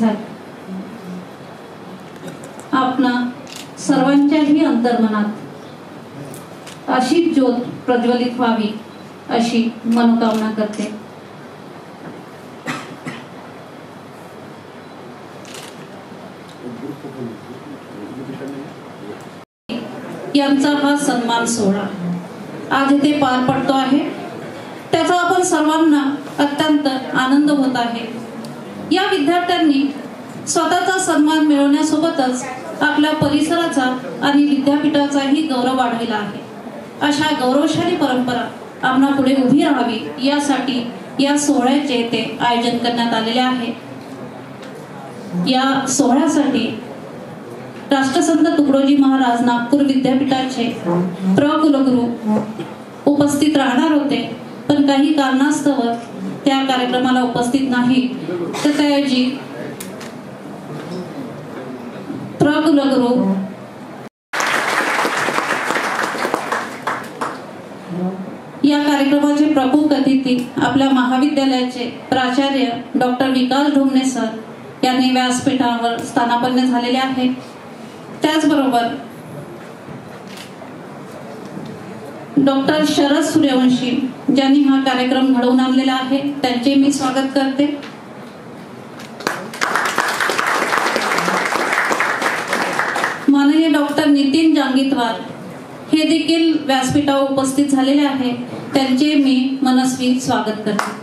प्रतिसाद आपणा सर्वांच्याही अंतर्मनात अशीच ज्योत प्रज्वलित व्हावी अशी मनोकामना करते। यांचा हा सन्मान सोहळा आज इथे पार पडतो आहे, त्याचा आपण सर्वांना अत्यंत आनंद होत आहे। या विद्यार्थ्यांनी स्वतःचा सन्मान मिळवण्यासोबतच आपल्या परिसराचा आणि विद्यापीठाचाही गौरव वाढविला आहे। अशा गौरवशाली परंपरा आपणा पुढे उभी राहावी यासाठी या सोहळ्याचे येथे आयोजन करण्यात आलेले आहे। या सोहळ्यासाठी राष्ट्रसंत तुकडोजी महाराज नागपूर विद्यापीठाचे कुलगुरू उपस्थित राहणार होते, पण काही कारणास्तव त्या कार्यक्रमाला उपस्थित नाही, तर त्याऐवजी कुलगुरू या कार्यक्रमाचे प्रमुख अतिथी आपल्या महाविद्यालयाचे प्राचार्य डॉक्टर विकास ढोमणे सर यांनी व्यासपीठावर स्थानापन्न झालेले आहे। त्याचबरोबर डॉक्टर शरद सूर्यवंशी ज्यांनी हा कार्यक्रम घडवून आणलेला आहे, त्यांचे मी स्वागत करते। माननीय डॉक्टर नितीन जांगीतवार हे देखील व्यासपीठावर उपस्थित झालेले आहे, त्यांचे मी मनस्वी स्वागत करते।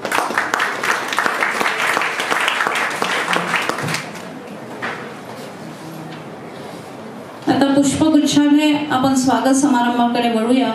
आता पुष्पगुच्छाने आपण स्वागत समारंभाकडे वळूया।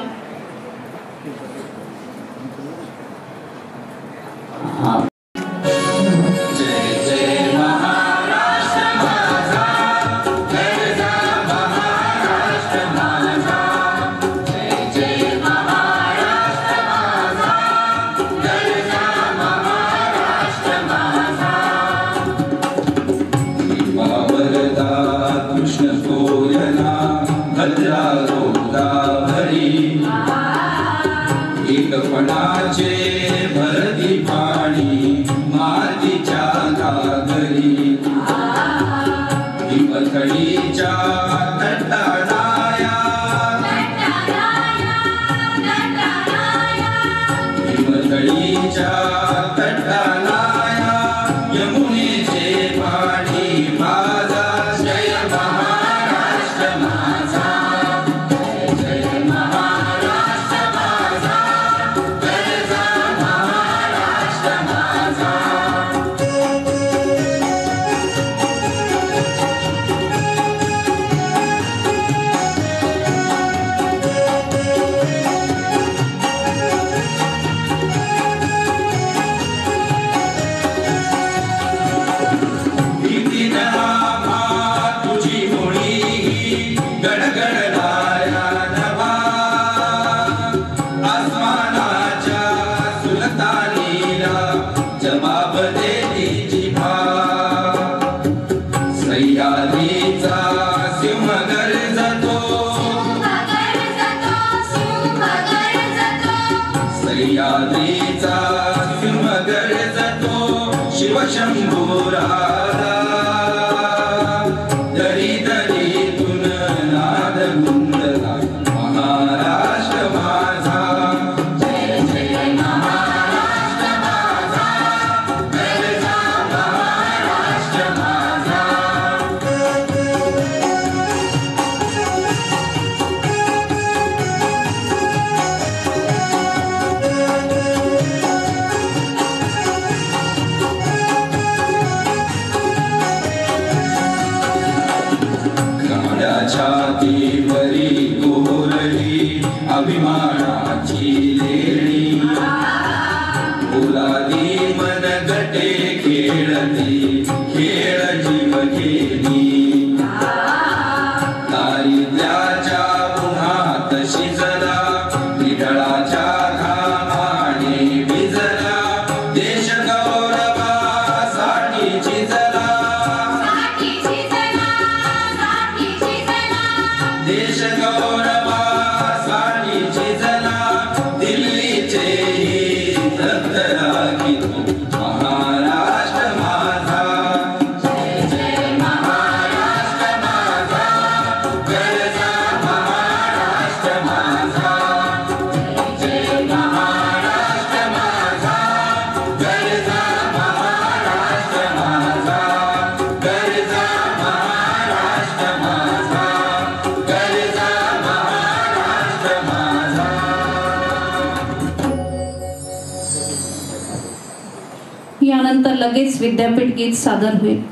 देश गौरवासाठी त्यानंतर लगेच विद्यापीठ गीत सादर होईल.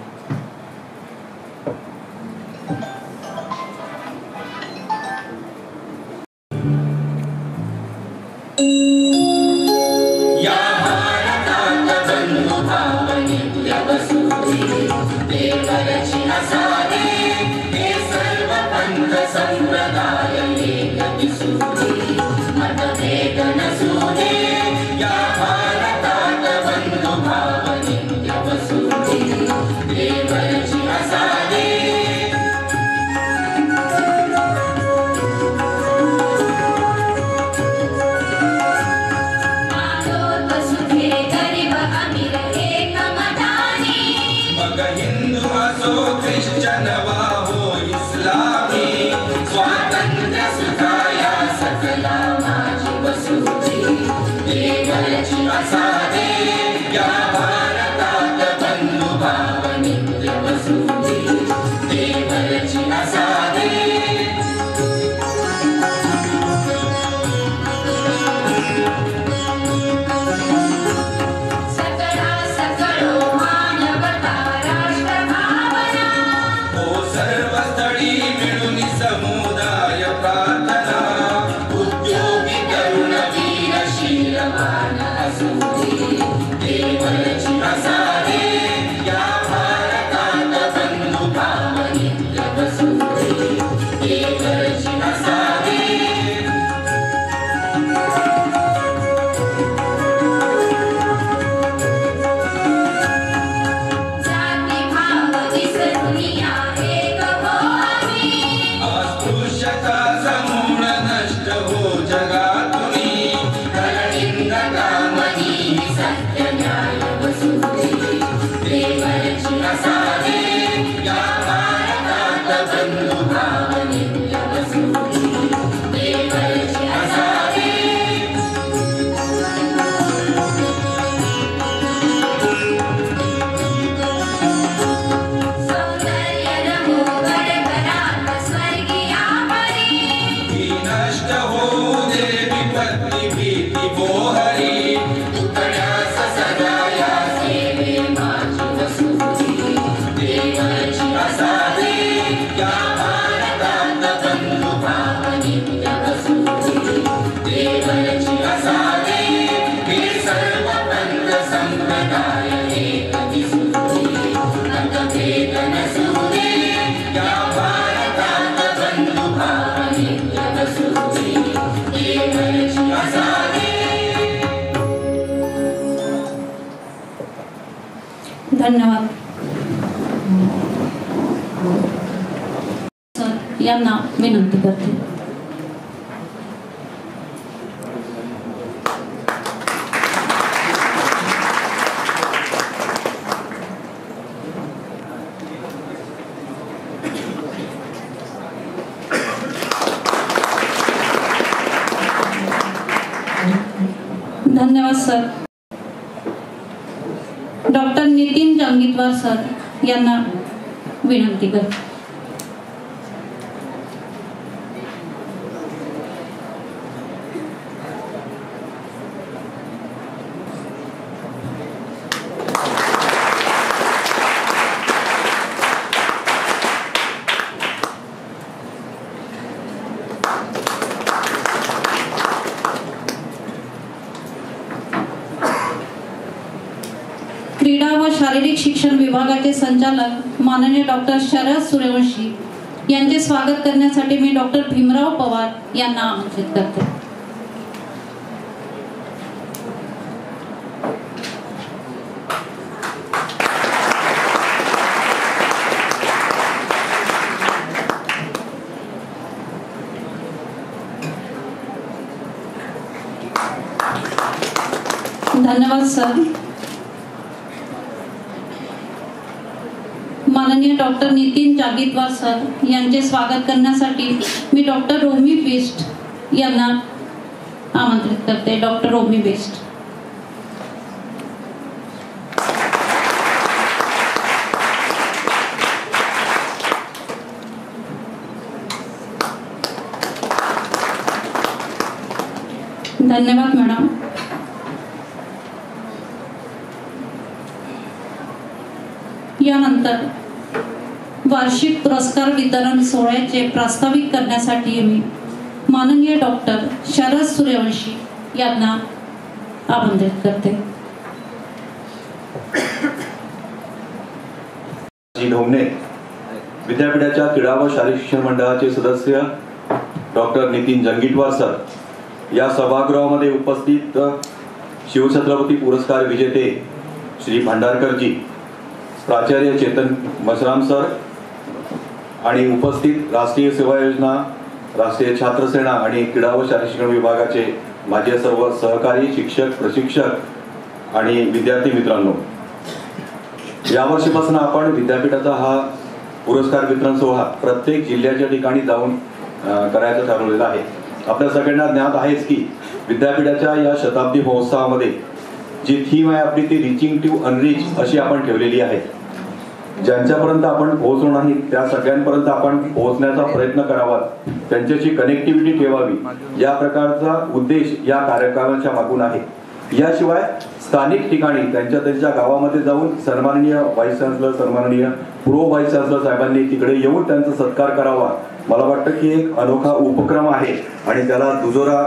धन्यवाद. सर यांना विनंती करते. धन्यवाद सर. डॉक्टर नितीन जंगीतवार सर यांना विनंती करते. क्रीडा व शारीरिक शिक्षण विभागाचे संचालक माननीय डॉक्टर शरद सूर्यवंशी यांचे स्वागत करण्यासाठी मी डॉक्टर भीमराव पवार यांना आमंत्रित करते. धन्यवाद सर. माननीय डॉक्टर नितीन जागीतवार सर यांचे स्वागत करण्यासाठी मी डॉक्टर रोमी बेस्ट यांना आमंत्रित करते. Doctor Romi Best. धन्यवाद मॅडम. यानंतर वार्षिक पुरस्कार वितरण सोहळ्याचे प्रास्ताविक करण्यासाठी मी माननीय डॉक्टर शरद सूर्यवंशी यांना आमंत्रित करते. ढोमणे विद्यापीठाच्या क्रीडा व शारीरिक शिक्षण मंडळाचे सदस्य डॉक्टर नितीन जंगीटवार सर, या सभागृहामध्ये उपस्थित शिवछत्रपती पुरस्कार विजेते श्री भांडारकरजी, प्राचार्य चेतन मशराम सर आणि उपस्थित राष्ट्रीय सेवा योजना, राष्ट्रीय छात्र सेना आणि क्रीडा व शारीरिक शिक्षण विभागाचे माझे सर्व सहकारी, शिक्षक, प्रशिक्षक आणि विद्यार्थी मित्रांनो, यावर्षीपासून आपण विद्यापीठाचा हा पुरस्कार वितरण सोहळा प्रत्येक जिल्ह्याच्या ठिकाणी जाऊन करायचं ठरवलेलं आहे. आपल्या सगळ्यांना ज्ञात आहेच की विद्यापीठाच्या या शताब्दी महोत्सवामध्ये जी थीम आहे आपली ती रिचिंग टू अनरीच अशी आपण ठेवलेली आहे. ज्यांच्यापर्यंत आपण पोहोचलो नाही त्या सगळ्यांपर्यंत आपण पोहोचण्याचा प्रयत्न करावा, त्यांच्याशी कनेक्टिव्हिटी ठेवावी, या प्रकारचा उद्देश या कार्यक्रमाच्या मागून आहे. याशिवाय स्थानिक ठिकाणी त्यांच्या गावामध्ये जाऊन सन्माननीय व्हाईस चान्सलर, सन्माननीय प्रो व्हाईस चान्सलर साहेबांनी तिकडे येऊन त्यांचा सत्कार करावा. मला वाटतं की एक अनोखा उपक्रम आहे आणि त्याला दुजोरा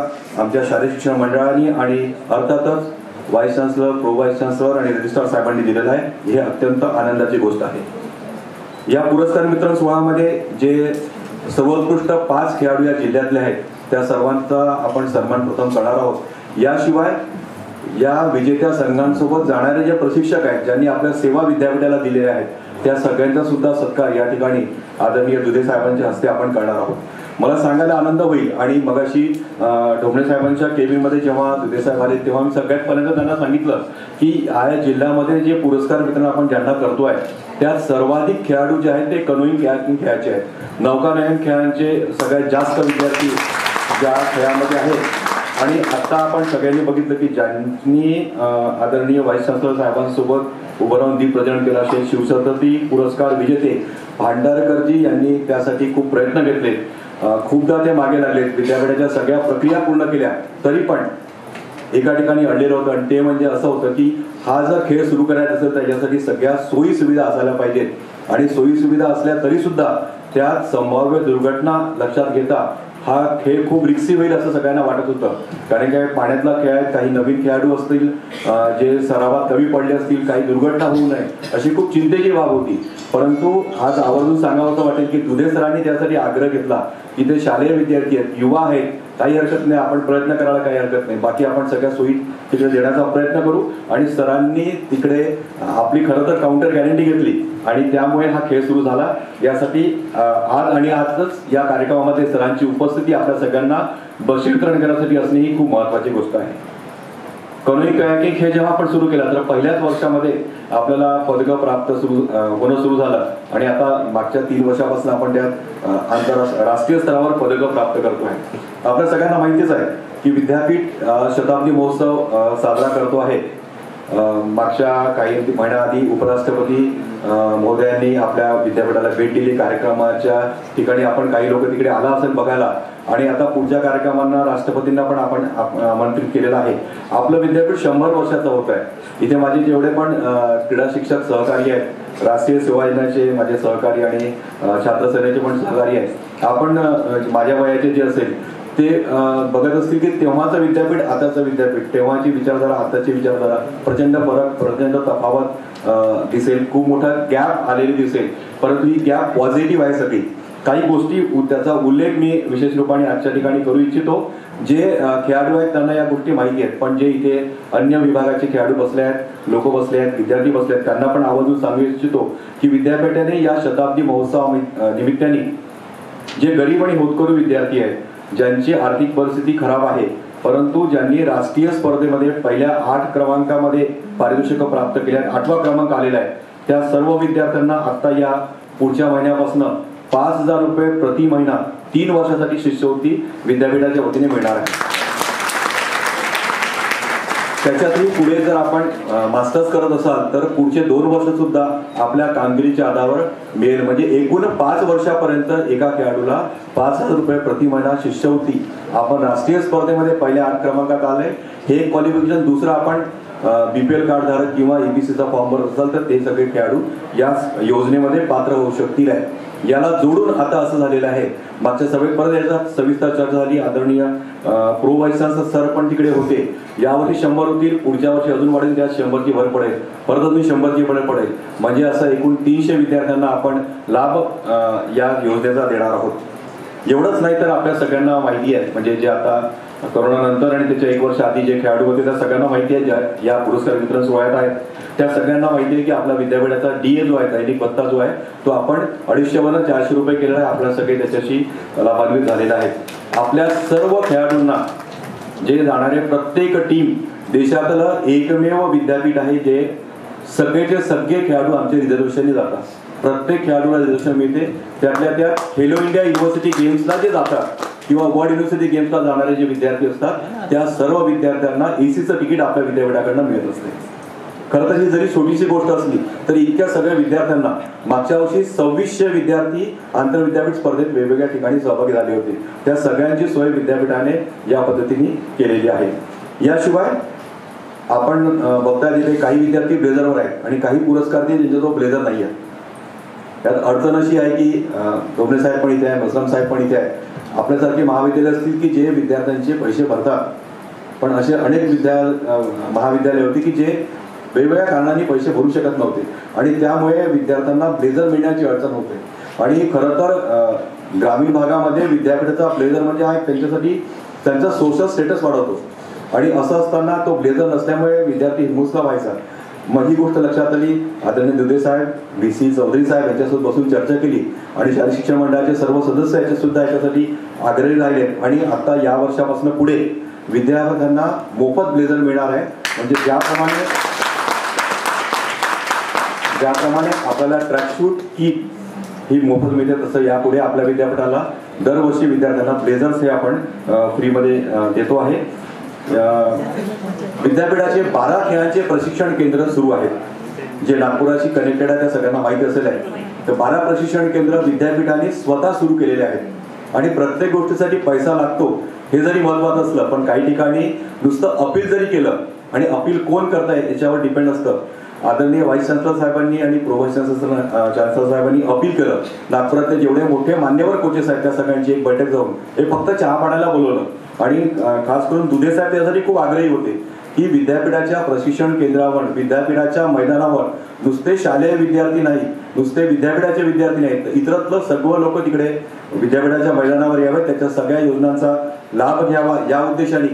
आमच्या शालेय शिक्षण मंडळाने आणि अर्थातच vice chancellor, pro vice chancellor आणि रजिस्ट्रार साहेबांनी दिलेला आहे. हे अत्यंत आनंदाची गोष्ट आहे. या पुरस्कार वितरण सोहळ्यामध्ये जे सर्वोत्कृष्ट 5 खेळाडू या जिल्ह्यातले आहेत त्या सर्वांचा आपण सन्मान प्रथम करणार आहोत. याशिवाय या विजेत्या संघांसोबत जाणारे जे प्रशिक्षक आहेत ज्यांनी आपल्या सेवा विद्यापीठाला दिलेल्या आहेत त्या सगळ्यांचा सुद्धा सत्कार या ठिकाणी आदरणीय दुधे साहेबांच्या हस्ते आपण करणार आहोत. मला सांगायला आनंद होईल आणि मगाशी ढोमणे साहेबांच्या केबिनमध्ये जेव्हा दुधे साहेब आले तेव्हा मी सगळ्यात पहिल्यांदा त्यांना सांगितलं की या जिल्ह्यामध्ये जे पुरस्कार वितरण आपण ज्यांना करतोय त्यात सर्वाधिक खेळाडू जे आहेत ते कॅनोइंग कयाकिंग खेळाचे आहेत. नौकानयन खेळांचे सगळ्यात जास्त विद्यार्थी ज्या खेळामध्ये आहेत. आणि आता आपण सगळ्यांनी बघितलं की ज्यांनी आदरणीय व्हाईस चान्सलर साहेबांसोबत उभं राहून दीप प्रज्वलन केलं असे शिवछत्रपती पुरस्कार विजेते भांडारकरजी यांनी त्यासाठी खूप प्रयत्न घेतले. खूपदा ते मागे लागलेत, विद्यापीठाच्या सगळ्या प्रक्रिया पूर्ण केल्या, तरी पण एका ठिकाणी अडलेलं होतं आणि ते म्हणजे असं होतं की हा जर खेळ सुरू करायचा असेल त्याच्यासाठी सगळ्या सोयी सुविधा असायला पाहिजेत आणि सोयी सुविधा असल्या तरी सुद्धा त्यात संभाव्य दुर्घटना लक्षात घेता हा खेळ खूप रिस्की होईल असं सगळ्यांना वाटत होतं. कारण काय पाण्यातला खेळ आहे, काही नवीन खेळाडू असतील जे सरावात कमी पडले असतील, काही दुर्घटना होऊ नये अशी खूप चिंतेची बाब होती. परंतु आज आवर्जून सांगावं वाटेल की दुधे सरांनी त्यासाठी आग्रह घेतला की ते शालेय विद्यार्थी आहेत, युवा आहेत, काही हरकत नाही, आपण प्रयत्न करायला काही हरकत नाही, बाकी आपण सगळ्या सोयी तिकडे देण्याचा प्रयत्न करू. आणि सरांनी तिकडे आपली खरं तर काउंटर गॅरंटी घेतली आणि त्यामुळे हा खेळ सुरू झाला. यासाठी आज आणि आजच या कार्यक्रमामध्ये सरांची उपस्थिती आपल्या सगळ्यांना बशीरकरण करण्यासाठी असणे ही खूप महत्वाची गोष्ट आहे. कॅनोइंग कयाकिंग हे जेव्हा आपण सुरू केलं तर पहिल्याच वर्षामध्ये आपल्याला पदकं प्राप्त होणं सुरू झालं आणि आता मागच्या 3 वर्षापासून आपण त्यात राष्ट्रीय स्तरावर पदकं प्राप्त करतो आहे. आपल्या सगळ्यांना माहितीच आहे की विद्यापीठ शताब्दी महोत्सव साजरा करतो आहे. मागच्या काही महिन्याआधी उपराष्ट्रपती महोदयांनी आपल्या विद्यापीठाला भेट दिली. कार्यक्रमाच्या ठिकाणी आपण काही लोक तिकडे आला असेल बघायला आणि आता पुढच्या कार्यक्रमांना राष्ट्रपतींना पण आपण आमंत्रित केलेलं आहे. आपलं विद्यापीठ 100 वर्षाचं होत आहे. इथे माझे जेवढे पण क्रीडा शिक्षक सहकारी आहेत, राष्ट्रीय सेवा योजनेचे माझे सहकारी आणि छात्र सेनेचे पण सहकारी आहेत. आपण माझ्या वयाचे जे असेल ते बघत असतील की तेव्हाचं विद्यापीठ आताचं विद्यापीठ, तेव्हाची विचारधारा आताची विचारधारा प्रचंड फरक, प्रचंड तफावत दिसेल. खूप मोठा गॅप आलेली दिसेल. परंतु ही गॅप पॉझिटिव्ह आहे सगळी. काही गोष्टी त्याचा उल्लेख मी विशेष रूपाने आजच्या ठिकाणी करू इच्छितो. जे खेळाडू आहेत त्यांना या गोष्टी माहिती आहेत, पण जे इथे अन्य विभागाचे खेळाडू बसले आहेत, लोक बसले आहेत, विद्यार्थी बसले आहेत, त्यांना पण आवर्जून सांगू इच्छितो की विद्यापीठाने या शताब्दी महोत्सवा निमित्ताने जे गरीब आणि होतकरू विद्यार्थी आहेत, ज्यांची आर्थिक परिस्थिती खराब आहे परंतु ज्यांनी राष्ट्रीय स्पर्धेमध्ये पहिल्या 8 क्रमांकामध्ये पारितोषिक प्राप्त केल्या, 8वा क्रमांक आलेला आहे, त्या सर्व विद्यार्थ्यांना आता या पुढच्या महिन्यापासून 5,000 रुपये प्रति महिना 3 वर्षासाठी शिष्यवृत्ती विद्यापीठाच्या वतीने मिळणार आहे. त्याच्यातही पुढे जर आपण मास्टर्स करत असाल तर पुढचे 2 वर्ष सुद्धा आपल्या कामगिरीच्या आधारावर मिळेल. म्हणजे एकूण 5 वर्षापर्यंत एका खेळाडूला 5,000 रुपये प्रति महिना शिष्यवृत्ती. आपण राष्ट्रीय स्पर्धेमध्ये पहिल्या 8 क्रमांकात आले, हे क्वालिफिकेशन. दुसरं आपण BPL कार्ड धारक किंवा EBCचा फॉर्म भरत असाल तर ते सगळे खेळाडू या योजनेमध्ये पात्र होऊ शकतील आहे. याला जोडून आता असं झालेलं आहे, मागच्या सभेत परत याचा सविस्तर चर्चा झाली. आदरणीय प्रो व्हाईस चान्सलर सर पण तिकडे होते. यावर्षी 100 होतील, पुढच्या वर्षी अजून वाढेल, त्यात 100ची भर पडेल, परत अजून 100ची भर पडेल. म्हणजे असं एकूण 300 विद्यार्थ्यांना आपण लाभ या योजनेचा देणार आहोत. एवढंच नाही तर आपल्या सगळ्यांना माहिती आहे, म्हणजे जे आता कोरोनानंतर आणि त्याच्या 1 वर्ष आधी जे खेळाडू होते त्या सगळ्यांना माहिती आहे, या पुरस्कार वितरण सोहळ्यात आहेत त्या सगळ्यांना माहिती आहे की आपला विद्यापीठाचा DA जो आहे, दैनिक भत्ता जो आहे, तो आपण 250वरून 400 रुपये केलेला आहे. आपल्या सगळे त्याच्याशी लाभान्वित झालेला आहे. आपल्या सर्व खेळाडूंना जे जाणारे प्रत्येक टीम देशातलं एकमेव विद्यापीठ आहे जे सगळेचे सगळे खेळाडू आमचे रिझर्वेशनने जातात. प्रत्येक खेळाडूला रिझर्वेशन मिळते. त्यातल्या त्यात खेलो इंडिया युनिव्हर्सिटी गेम्सला जे जातात किंवा वर्ल्ड युनिव्हर्सिटी गेम्सला जाणारे जे विद्यार्थी असतात त्या सर्व विद्यार्थ्यांना ECचं तिकीट आपल्या विद्यापीठाकडनं मिळत असते. खरं तर ही जरी छोटीशी गोष्ट असली तरी इतक्या सगळ्या विद्यार्थ्यांना मागच्या वर्षी 2600 विद्यार्थी आंतरविद्यापीठ स्पर्धेत वेगवेगळ्या ठिकाणी सहभागी झाले होते. त्या सगळ्यांची सोय विद्यापीठाने या पद्धतीने केलेली आहे. याशिवाय आपण बघताय तिथे काही विद्यार्थी ब्लेझरवर आहेत आणि काही पुरस्कार ज्यांच्याजवळ ब्लेझर नाही आहे. त्यात अडचण अशी आहे की डोबणे साहेब पण इथे आहे, मसलम साहेब पण इथे आहे. आपल्यासारखे महाविद्यालय असतील की जे विद्यार्थ्यांचे पैसे भरतात, पण असे अनेक महाविद्यालय होती की जे वेगवेगळ्या कारणांनी पैसे भरू शकत नव्हते आणि त्यामुळे विद्यार्थ्यांना ब्लेझर मिळण्याची अडचण होते. आणि खरं तर ग्रामीण भागामध्ये विद्यापीठाचा ब्लेझर म्हणजे हा त्यांच्यासाठी त्यांचा सोशल स्टेटस वाढवतो आणि असं असताना तो ब्लेझर नसल्यामुळे विद्यार्थी हिंसला व्हायचा. मग ही गोष्ट लक्षात आली. आदरणीय दुधे साहेब, VC चौधरी साहेब यांच्यासोबत बसून चर्चा केली आणि शालेय शिक्षण मंडळाचे सर्व सदस्य याच्या सुद्धा याच्यासाठी आग्रही राहिले आणि आता या वर्षापासून पुढे विद्यार्थ्यांना मोफत ब्लेझर मिळणार आहे. म्हणजे ज्याप्रमाणे आपल्याला ट्रॅकसूट किट ही मोफत मिळते तसं यापुढे आपल्या विद्यापीठाला दरवर्षी विद्यार्थ्यांना ब्लेझर्स हे आपण फ्रीमध्ये देतो आहे. विद्यापीठाचे 12 खेळांचे प्रशिक्षण केंद्र सुरू आहेत जे नागपुराशी कनेक्टेड आहे, त्या सगळ्यांना माहिती असेल आहे. तर 12 प्रशिक्षण केंद्र विद्यापीठाने स्वतः सुरू केलेले आहेत आणि प्रत्येक गोष्टीसाठी पैसा लागतो हे जरी महत्वाचं असलं पण काही ठिकाणी नुसतं अपील जरी केलं आणि अपील कोण करताय याच्यावर डिपेंड असतं. आदरणीय व्हाईस चान्सलर साहेबांनी आणि प्रो व्हाईस चान्सलर साहेबांनी अपील केलं. नागपुरातले जेवढे मोठे मान्यवर कोचेस आहेत त्या सगळ्यांची एक बैठक जाऊन हे फक्त चहा पाण्याला बोलवलं आणि खास करून दुधे साहेब त्यासाठी खूप आग्रही होते की विद्यापीठाच्या प्रशिक्षण केंद्रावर, विद्यापीठाच्या मैदानावर नुसते शालेय विद्यार्थी नाही, नुसते विद्यापीठाचे विद्यार्थी नाहीत, इतरत्र सर्व लोक तिकडे विद्यापीठाच्या मैदानावर यावेत, त्याच्या सगळ्या योजनांचा लाभ घ्यावा या उद्देशाने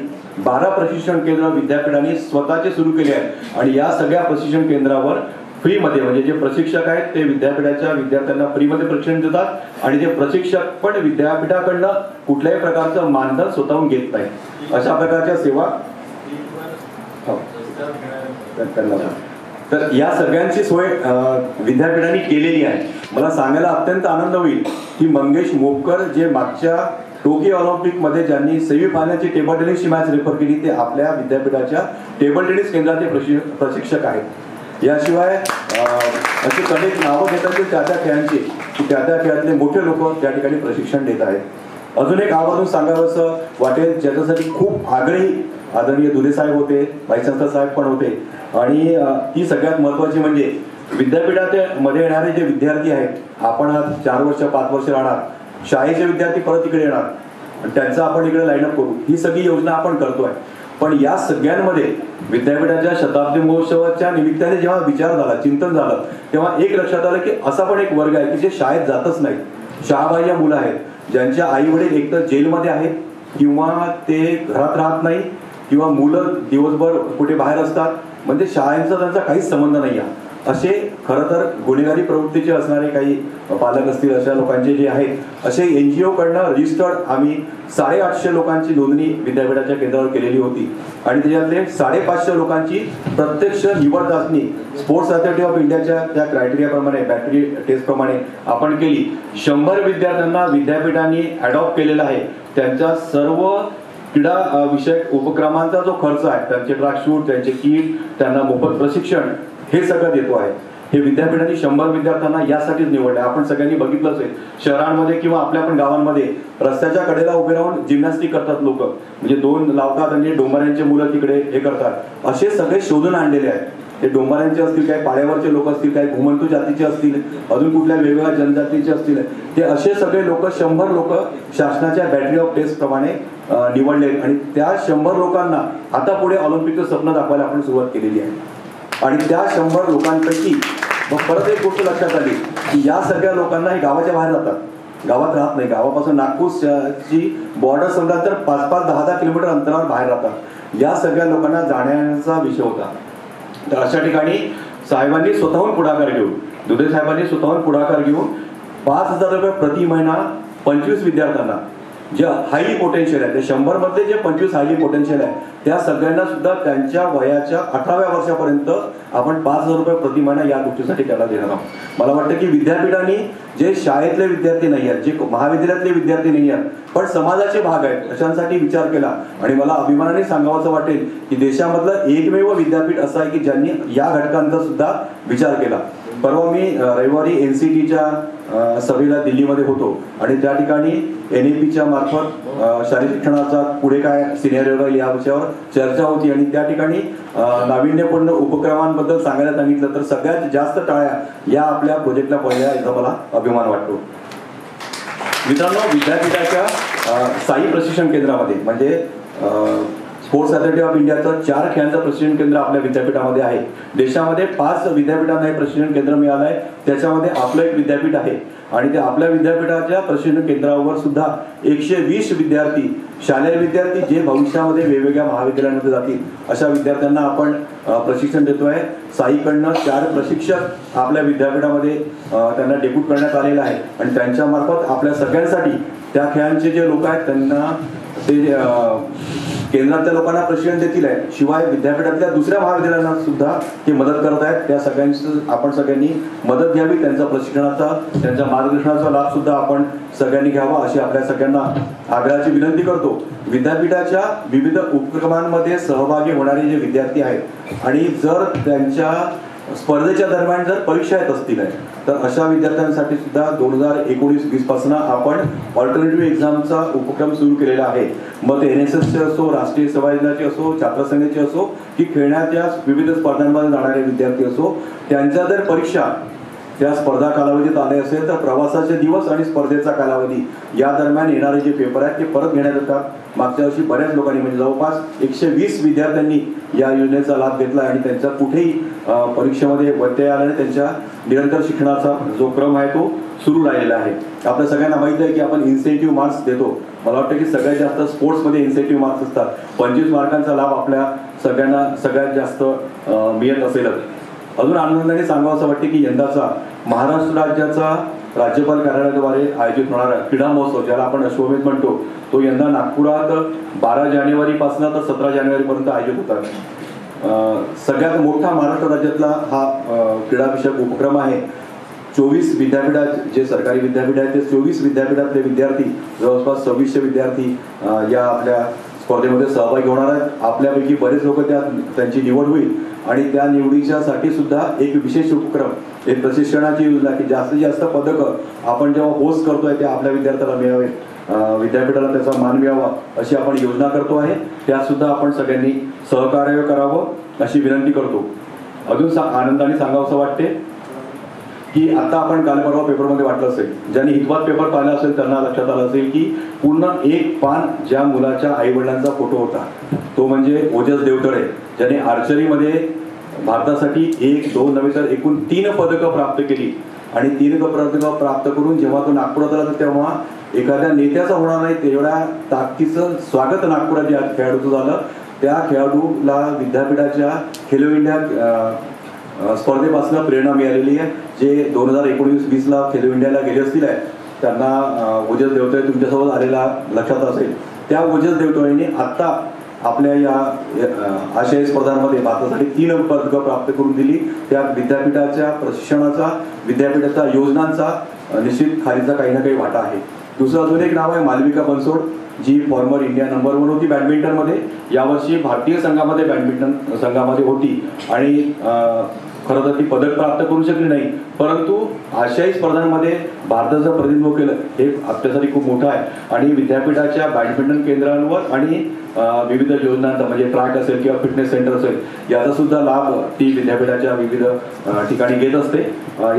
12 प्रशिक्षण केंद्र विद्यापीठाने स्वतःचे सुरू केले आहेत आणि या सगळ्या प्रशिक्षण केंद्रावर फ्रीमध्ये म्हणजे जे प्रशिक्षक आहेत ते विद्यापीठाच्या विद्यार्थ्यांना फ्रीमध्ये प्रशिक्षण देतात आणि ते प्रशिक्षक पण विद्यापीठाकडनं कुठल्याही प्रकारचं मानधन स्वतःहून घेत नाही. अशा प्रकारच्या सेवा तर या सगळ्यांची सोय विद्यापीठाने केलेली आहे. मला सांगायला अत्यंत आनंद होईल की मंगेश मोपकर जे मागच्या टोकियो ऑलिम्पिक मध्ये ज्यांनी सेमी फायनलची टेबल टेनिसची मॅच रेफर केली ते आपल्या विद्यापीठाच्या टेबल टेनिस केंद्राचे प्रशिक्षक आहेत. याशिवाय अशी अनेक नावं घेतात की त्या खेळांची त्या खेळातले मोठे लोक त्या ठिकाणी प्रशिक्षण देत आहेत. अजून एक आवर्जून सांगावंसं वाटेल ज्याच्यासाठी खूप आग्रही आदरणीय दुधे साहेब होते, व्हाईस चान्सलर साहेब पण होते आणि ती सगळ्यात महत्वाची म्हणजे विद्यापीठामध्ये येणारे जे विद्यार्थी आहेत, आपण 4 वर्ष 5 वर्ष राहणार, शाळेचे विद्यार्थी परत इकडे येणार आणि त्यांचं आपण इकडे लाईनअप करू, ही सगळी योजना आपण करतोय. पण या सगळ्यांमध्ये विद्यापीठाच्या शताब्दी महोत्सवाच्या निमित्ताने जेव्हा विचार झाला, चिंतन झालं, तेव्हा एक लक्षात आलं की असा पण एक वर्ग आहे की जे शाळेत जातच नाही, शाळाबाह्य मुलं आहेत ज्यांच्या आई वडील एकतर जेलमध्ये आहेत किंवा ते घरात राहत नाही किंवा मुलं दिवसभर कुठे बाहेर असतात, म्हणजे शाळांचा त्यांचा काहीच संबंध नाही आहे. असे खरं तर गुन्हेगारी प्रवृत्तीचे असणारे काही पालक असतील, अशा लोकांचे जे आहेत असे NGO कडनं रजिस्टर्ड आम्ही 850 लोकांची नोंदणी विद्यापीठाच्या केंद्रावर केलेली होती आणि त्याच्यातले 550 लोकांची प्रत्यक्ष निवड चाचणी स्पोर्ट्स अथॉरिटी ऑफ इंडियाच्या त्या क्रायटेरियाप्रमाणे, बॅटरी टेस्ट प्रमाणे आपण केली. 100 विद्यार्थ्यांना विद्यापीठाने अडॉप्ट केलेला आहे. त्यांच्या सर्व क्रीडा विषयक उपक्रमांचा जो खर्च आहे, त्यांचे ट्रॅकसूट, त्यांचे किट, त्यांना मोफत प्रशिक्षण हे सगळं देतो आहे. हे विद्यापीठाने 100 विद्यार्थ्यांना यासाठीच निवडले. आपण सगळ्यांनी बघितलं असेल शहरांमध्ये किंवा आपल्या पण गावांमध्ये रस्त्याच्या कडेला उभे राहून जिम्नॅस्टिक करतात लोक, म्हणजे 2 लावतात आणि डोंबाऱ्यांचे मुलं तिकडे हे करतात. असे सगळे शोधून आणलेले आहेत. ते डोंबाऱ्यांचे असतील, काही पाड्यावरचे लोक असतील, काही घुमंतू जातीचे असतील, अजून कुठल्या वेगवेगळ्या जनजातीचे असतील, ते असे सगळे लोक 100 लोक शासनाच्या बॅटरी ऑफ टेस्ट प्रमाणे निवडले आणि त्या 100 लोकांना आता पुढे ऑलिम्पिकचं स्वप्न दाखवायला आपण सुरुवात केलेली आहे. आणि त्या 100 लोकांपैकी परत एक गोष्ट लक्षात आली की या सगळ्या लोकांना हे गावाच्या बाहेर जातात, गावात राहत नाही. गावापासून नागपूरची बॉर्डर समजा तर 5-5, 10-10 किलोमीटर अंतरावर बाहेर राहतात. या सगळ्या लोकांना जाण्याचा विषय होता. तर अशा ठिकाणी साहेबांनी स्वतःहून पुढाकार घेऊन, दुधे साहेबांनी स्वतःहून पुढाकार घेऊन 5,000 रुपये प्रति महिना 25 विद्यार्थ्यांना जे हायली पोटेन्शियल आहे, ते 100 मधले जे 25 हायली पोटेन्शियल आहे त्या सगळ्यांना सुद्धा त्यांच्या वयाच्या 18व्या वर्षापर्यंत आपण 5,000 रुपये प्रति महिना या गोष्टीसाठी त्याला देणार आहोत. मला वाटतं की विद्यापीठांनी जे शाळेतले विद्यार्थी नाही आहेत, जे महाविद्यालयातले विद्यार्थी नाही आहेत, पण समाजाचे भाग आहेत, अशांसाठी विचार केला. आणि मला अभिमानाने सांगावंसं वाटेल की देशामधलं एकमेव विद्यापीठ असं आहे की ज्यांनी या घटकांचा सुद्धा विचार केला. परवा मी रविवारी NCTच्या सभेला दिल्लीमध्ये होतो आणि त्या ठिकाणी NAPच्या मार्फत शालेय शिक्षणाचा पुढे काय सिनियर राहील या विषयावर चर्चा होती आणि त्या ठिकाणी नाविन्यपूर्ण उपक्रमांबद्दल सांगायला सांगितलं तर सगळ्यात जास्त टाळ्या या आपल्या प्रोजेक्टला पडल्या, याचा मला अभिमान वाटतो. मित्रांनो, विद्यापीठाच्या साई प्रशिक्षण केंद्रामध्ये म्हणजे स्पोर्ट्स अथॉरिटी ऑफ इंडियाचं 4 खेळांचं प्रशिक्षण केंद्र आपल्या विद्यापीठामध्ये आहे. देशामध्ये 5 विद्यापीठांना हे प्रशिक्षण केंद्र मिळालं आहे, त्याच्यामध्ये आपलं एक विद्यापीठ आहे. आणि त्या आपल्या विद्यापीठाच्या प्रशिक्षण केंद्रावर सुद्धा 120 विद्यार्थी, शालेय विद्यार्थी जे भविष्यामध्ये वेगवेगळ्या महाविद्यालयांमध्ये जातील अशा विद्यार्थ्यांना आपण प्रशिक्षण देतोय. साईकडनं 4 प्रशिक्षक आपल्या विद्यापीठामध्ये त्यांना डेप्यूट करण्यात आलेलं आहे आणि त्यांच्या मार्फत आपल्या सगळ्यांसाठी त्या खेळांचे जे लोक आहेत त्यांना ते केंद्रातल्या लोकांना प्रशिक्षण देतील आहे. शिवाय विद्यापीठातल्या दुसऱ्या महाविद्यालयांना सुद्धा ते मदत करत आहेत. त्या सगळ्यांची आपण सगळ्यांनी मदत घ्यावी, त्यांचा प्रशिक्षणाचा, त्यांच्या मार्गदर्शनाचा लाभ सुद्धा आपण सगळ्यांनी घ्यावा अशी आपल्या सगळ्यांना आग्रहाची विनंती करतो. विद्यापीठाच्या विविध उपक्रमांमध्ये सहभागी होणारे जे विद्यार्थी आहेत आणि जर त्यांच्या स्पर्धेच्या दरम्यान जर परीक्षा येत असतील तर अशा विद्यार्थ्यांसाठी सुद्धा 2019-20 पासून आपण ऑल्टरनेटिव्ह एक्झामचा उपक्रम सुरू केलेला आहे. मग ते NSSचे असो, राष्ट्रीय सेवा योजनाचे असो, छात्रसंघाचे असो की खेळण्याच्या विविध स्पर्धांमध्ये जाणारे विद्यार्थी असो, त्यांच्या जर परीक्षा त्या स्पर्धा कालावधीत आले असेल तर प्रवासाचे दिवस आणि स्पर्धेचा कालावधी या दरम्यान येणारे जे पेपर आहेत ते परत घेण्यात येतात. मागच्या वर्षी बऱ्याच लोकांनी म्हणजे जवळपास 120 विद्यार्थ्यांनी या योजनेचा लाभ घेतला आणि त्यांचा कुठेही परीक्षेमध्ये व्यत्यय आल्याने त्यांच्या निरंतर शिक्षणाचा जो क्रम आहे तो सुरू राहिलेला आहे. आपल्या सगळ्यांना माहिती आहे की आपण इन्सेंटिव्ह मार्क्स देतो. मला वाटतं की सगळ्यात जास्त स्पोर्ट्समध्ये इन्सेंटिव्ह मार्क्स असतात. 25 मार्कांचा लाभ आपल्या सगळ्यांना सगळ्यात जास्त मिळत असेलच. अजून आनंदाने सांगावं असं वाटते की यंदाचा महाराष्ट्र राज्याचा राज्यपाल कार्यालयाद्वारे आयोजित होणारा क्रीडा महोत्सव, ज्याला आपण अश्वमेध म्हणतो, तो यंदा नागपुरात 12 जानेवारीपासून तर 17 जानेवारीपर्यंत आयोजित होतात. सगळ्यात मोठा महाराष्ट्र राज्यातला हा क्रीडाविषयक उपक्रम आहे. 24 विद्यापीठात जे सरकारी विद्यापीठ आहेत ते 24 विद्यापीठातले विद्यार्थी, जवळपास 2600 विद्यार्थी या आपल्या स्पर्धेमध्ये सहभागी होणार आहेत. आपल्यापैकी बरेच लोक त्यांची निवड होईल आणि त्या निवडीच्यासाठी सुद्धा एक विशेष उपक्रम, एक प्रशिक्षणाची योजना की जास्तीत जास्त पदकं आपण जेव्हा होस्ट करतोय ते आपल्या विद्यार्थ्याला मिळावे, विद्यापीठाला त्याचा मान मिळावा अशी आपण योजना करतो आहे. त्यात सुद्धा आपण सगळ्यांनी सहकार्य करावं अशी विनंती करतो. अजून आनंदाने सांगावंसं वाटते की आता आपण काल परवा पेपरमध्ये वाटलं असेल, ज्यांनी हितवाद पेपर पाहिला असेल त्यांना लक्षात आलं असेल की पूर्ण एक पान ज्या मुलाच्या आई वडिलांचा फोटो होता तो म्हणजे ओजस देवतळे, ज्याने आर्चरीमध्ये भारतासाठी 1, 2 नव्हे तर एकूण 3 पदकं प्राप्त केली. आणि 3 पदकं प्राप्त करून जेव्हा तो नागपुरात आला तेव्हा एखाद्या नेत्याचा होणार नाही तेवढ्या ताकदीचं स्वागत नागपुरात या खेळाडूचं झालं. त्या खेळाडूला विद्यापीठाच्या खेलो इंडिया स्पर्धेपासून प्रेरणा मिळालेली आहे. जे 2019-20ला खेलो इंडियाला गेले असतील त्यांना ओजस देवतळे तुमच्यासोबत आलेला लक्षात असेल. त्या ओजस देवतळेने आत्ता आपल्या या आशियाई स्पर्धांमध्ये भारतासाठी 3 पदकं प्राप्त करून दिली. त्या विद्यापीठाच्या प्रशिक्षणाचा, विद्यापीठाच्या योजनांचा निश्चित खालीचा काही ना काही वाटा आहे. दुसरं अजून एक नाव आहे मालविका बनसोड, जी फॉर्मर इंडिया नंबर 1 होती बॅडमिंटनमध्ये. यावर्षी भारतीय संघामध्ये बॅडमिंटन संघामध्ये होती आणि खरं तर ती पदक प्राप्त करू शकली नाही, परंतु आशियाई स्पर्धांमध्ये भारताचं प्रतिनिधित्व केलं हे आपल्यासाठी खूप मोठं आहे. आणि विद्यापीठाच्या बॅडमिंटन केंद्रांवर आणि विविध योजनांचा म्हणजे ट्रॅक असेल किंवा फिटनेस सेंटर असेल याचा सुद्धा लाभ ती विद्यापीठाच्या विविध ठिकाणी घेत असते.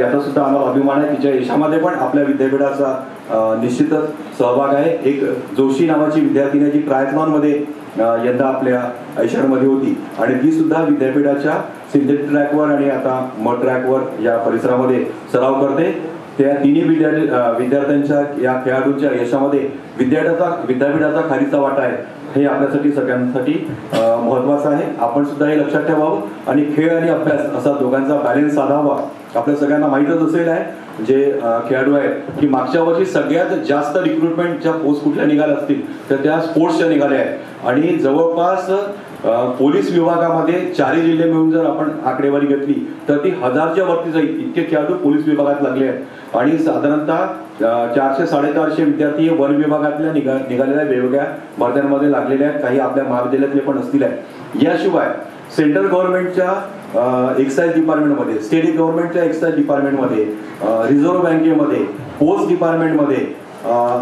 याचा सुद्धा आम्हाला अभिमान आहे. तिच्या यशामध्ये पण आपल्या विद्यापीठाचा निश्चितच सहभाग आहे. एक जोशी नावाची विद्यार्थिनी जी ट्रायथलॉनमध्ये यंदा आपल्या आयुष्यामध्ये होती आणि ती सुद्धा विद्यापीठाच्या सिंथेटिक ट्रॅकवर आणि आता मड ट्रॅकवर या परिसरामध्ये सराव करते. त्या तिन्ही विद्यार्थ्यांच्या या खेळाडूंच्या यशामध्ये विद्यापीठाचा खारीचा वाटा आहे हे आपल्यासाठी सगळ्यांसाठी महत्त्वाचं आहे. आपण सुद्धा हे लक्षात ठेवावं आणि खेळ आणि अभ्यास असा दोघांचा बॅलन्स साधावा. आपल्या सगळ्यांना माहीतच असेल आहे जे खेळाडू आहेत की मागच्या वर्षी सगळ्यात जास्त रिक्रुटमेंटच्या पोस्ट कुठल्या निघाल्या असतील तर त्या स्पोर्ट्सच्या निघाल्या आहेत आणि जवळपास पोलीस विभागामध्ये 4 जिल्हे मिळून जर आपण आकडेवारी घेतली तर ती 1000च्या वरती जाईल इतके खेळाडू पोलीस विभागात लागले आहेत आणि साधारणतः 400-450 विद्यार्थी वन विभागातल्या निघालेल्या वेगवेगळ्या भरत्यांमध्ये लागलेले आहेत. काही आपल्या महाविद्यालयातले पण असतील आहेत. याशिवाय सेंट्रल गव्हर्नमेंटच्या एक्साईज डिपार्टमेंटमध्ये, स्टेट गव्हर्नमेंटच्या एक्साईज डिपार्टमेंटमध्ये, रिझर्व्ह बँकेमध्ये, पोस्ट डिपार्टमेंटमध्ये,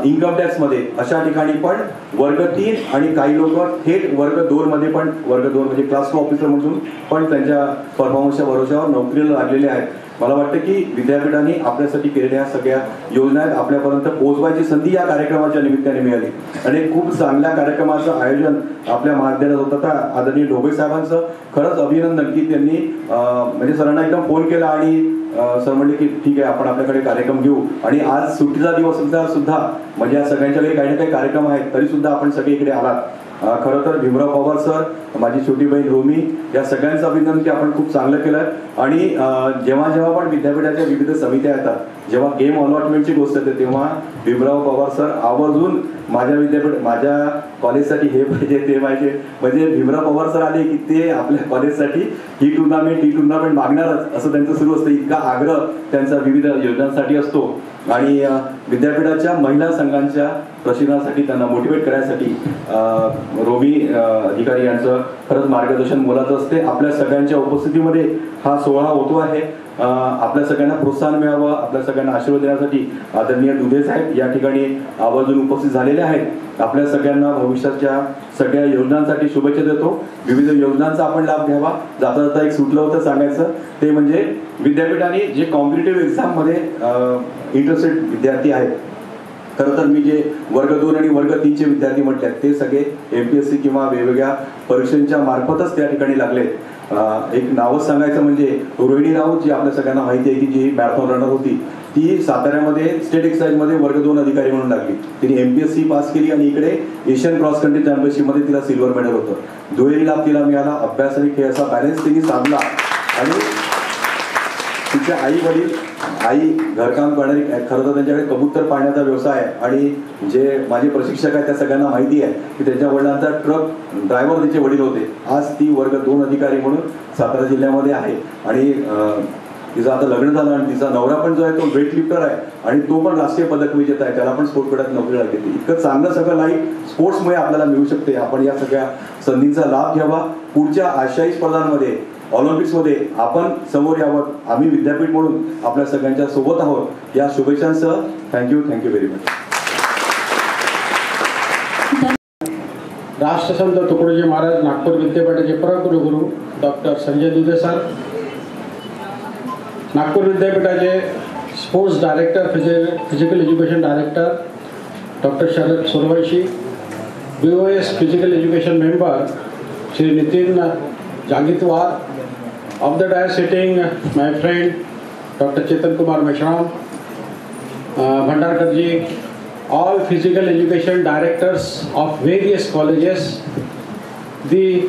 इन्कम टॅक्समध्ये अशा ठिकाणी पण वर्ग 3 आणि काही लोक थेट वर्ग 2 मध्ये पण वर्ग 2 म्हणजे क्लास 2 ऑफिसर म्हणून पण त्यांच्या परफॉर्मन्सच्या भरोश्यावर नोकरीला लागलेले आहेत. मला वाटतं की विद्यापीठाने आपल्यासाठी केलेल्या सगळ्या योजना आहेत आपल्यापर्यंत पोहोचवायची संधी या कार्यक्रमाच्या निमित्ताने मिळाली आणि खूप चांगल्या कार्यक्रमाचं आयोजन आपल्या महाविद्यालयात होतं. तर आदरणीय ढोबळे साहेबांचं खरंच अभिनंदन की त्यांनी म्हणजे सरांना एकदम फोन केला आणि सर म्हणले की ठीक आहे आपण आपल्याकडे कार्यक्रम घेऊ आणि आज सुट्टीचा दिवस सुद्धा म्हणजे या सगळ्यांच्याकडे काही ना काही कार्यक्रम आहेत तरी सुद्धा आपण सगळे इकडे आलात. खरं तर भीमराव पवार सर, माझी छोटी बहीण रोमी या सगळ्यांचं अभिनंदन की आपण खूप चांगलं केलं आणि जेव्हा पण विद्यापीठाच्या विविध समित्या येतात, जेव्हा गेम अलॉटमेंटची गोष्ट येते तेव्हा भीमराव पवार सर आवर्जून माझ्या कॉलेजसाठी हे पाहिजे ते पाहिजे म्हणजे भीमराव पवार सर आले की ते आपल्या कॉलेजसाठी ही टुर्नामेंट मागणारच असं त्यांचं सुरू असतं. इतका आग्रह त्यांचा विविध योजनांसाठी असतो आणि विद्यापीठाच्या महिला संघांच्या प्रशिक्षणासाठी त्यांना मोटिवेट करायसाठी रोमी अधिकारी यांचं खरंच मार्गदर्शन मोलाचं असते. आपल्या सगळ्यांच्या उपस्थितीमध्ये हा सोहळा होतो आहे. आपल्या सगळ्यांना प्रोत्साहन मिळावं, आपल्या सगळ्यांना आशीर्वाद देण्यासाठी आदरणीय दुधे साहेब या ठिकाणी आवर्जून उपस्थित झालेले आहेत. आपल्या सगळ्यांना भविष्याच्या सगळ्या योजनांसाठी शुभेच्छा देतो. विविध योजनांचा आपण लाभ घ्यावा. जाता जाता एक सुटलं होतं सांगायचं ते म्हणजे विद्यापीठाने जे कॉम्पिटिटिव्ह एक्झाममध्ये इंटरेस्टेड विद्यार्थी आहेत, खरं तर मी जे वर्ग 2 आणि वर्ग 3चे विद्यार्थी म्हटले ते सगळे MPSC किंवा वेगवेगळ्या परीक्षांच्या मार्फतच त्या ठिकाणी लागले. एक नावच सांगायचं म्हणजे रोहिणी राऊत जी आपल्या सगळ्यांना माहिती आहे की जी मॅरेथॉन रनर होती ती साताऱ्यामध्ये स्टेट एक्साईजमध्ये वर्ग 2 अधिकारी म्हणून लागली. तिने MPSC पास केली आणि इकडे एशियन क्रॉस कंट्री चॅम्पियनशिपमध्ये तिला सिल्वर मेडल होतं. दुहेरी लाभ तिला मिळाला. अभ्यास आणि खेळ असा बॅलन्स तिने साधला आणि तिच्या आई घरकाम करणारी, खरं तर त्यांच्याकडे कबूतर पाळण्याचा व्यवसाय आहे आणि जे माझे प्रशिक्षक आहेत त्या सगळ्यांना माहिती आहे की त्यांच्या वडिलांचा ट्रक ड्रायव्हर तिचे वडील होते. आज ती वर्ग 2 अधिकारी म्हणून सातारा जिल्ह्यामध्ये आहे आणि तिचं आता लग्न झालं आणि तिचा नवरा पण जो आहे तो वेट लिफ्टर आहे आणि तो पण राष्ट्रीय पदक विजेता आहे. त्याला पण स्पोर्ट्स पीठात नोकरी लागते. इतकं चांगलं सगळं लाईफ स्पोर्ट्समुळे आपल्याला मिळू शकते. आपण या सगळ्या संधींचा लाभ घ्यावा. पुढच्या आशियाई स्पर्धांमध्ये, ऑलिम्पिक्समध्ये आपण समोर यावं. आम्ही विद्यापीठ म्हणून आपल्या सगळ्यांच्या सोबत आहोत. या शुभेच्छांसह थँक्यू व्हेरी मच. राष्ट्रसंत तुकडोजी महाराज नागपूर विद्यापीठाचे प्रकुलगुरू डॉक्टर संजय दुधे सर, नागपूर विद्यापीठाचे sports director, physical education director doctor Sharad Survanshi, BOS physical education member Shri Nitin Jangitwar, of the dais sitting my friend Dr. Chetan Kumar Meshram, Bhandarkar ji, all physical education directors of various colleges, the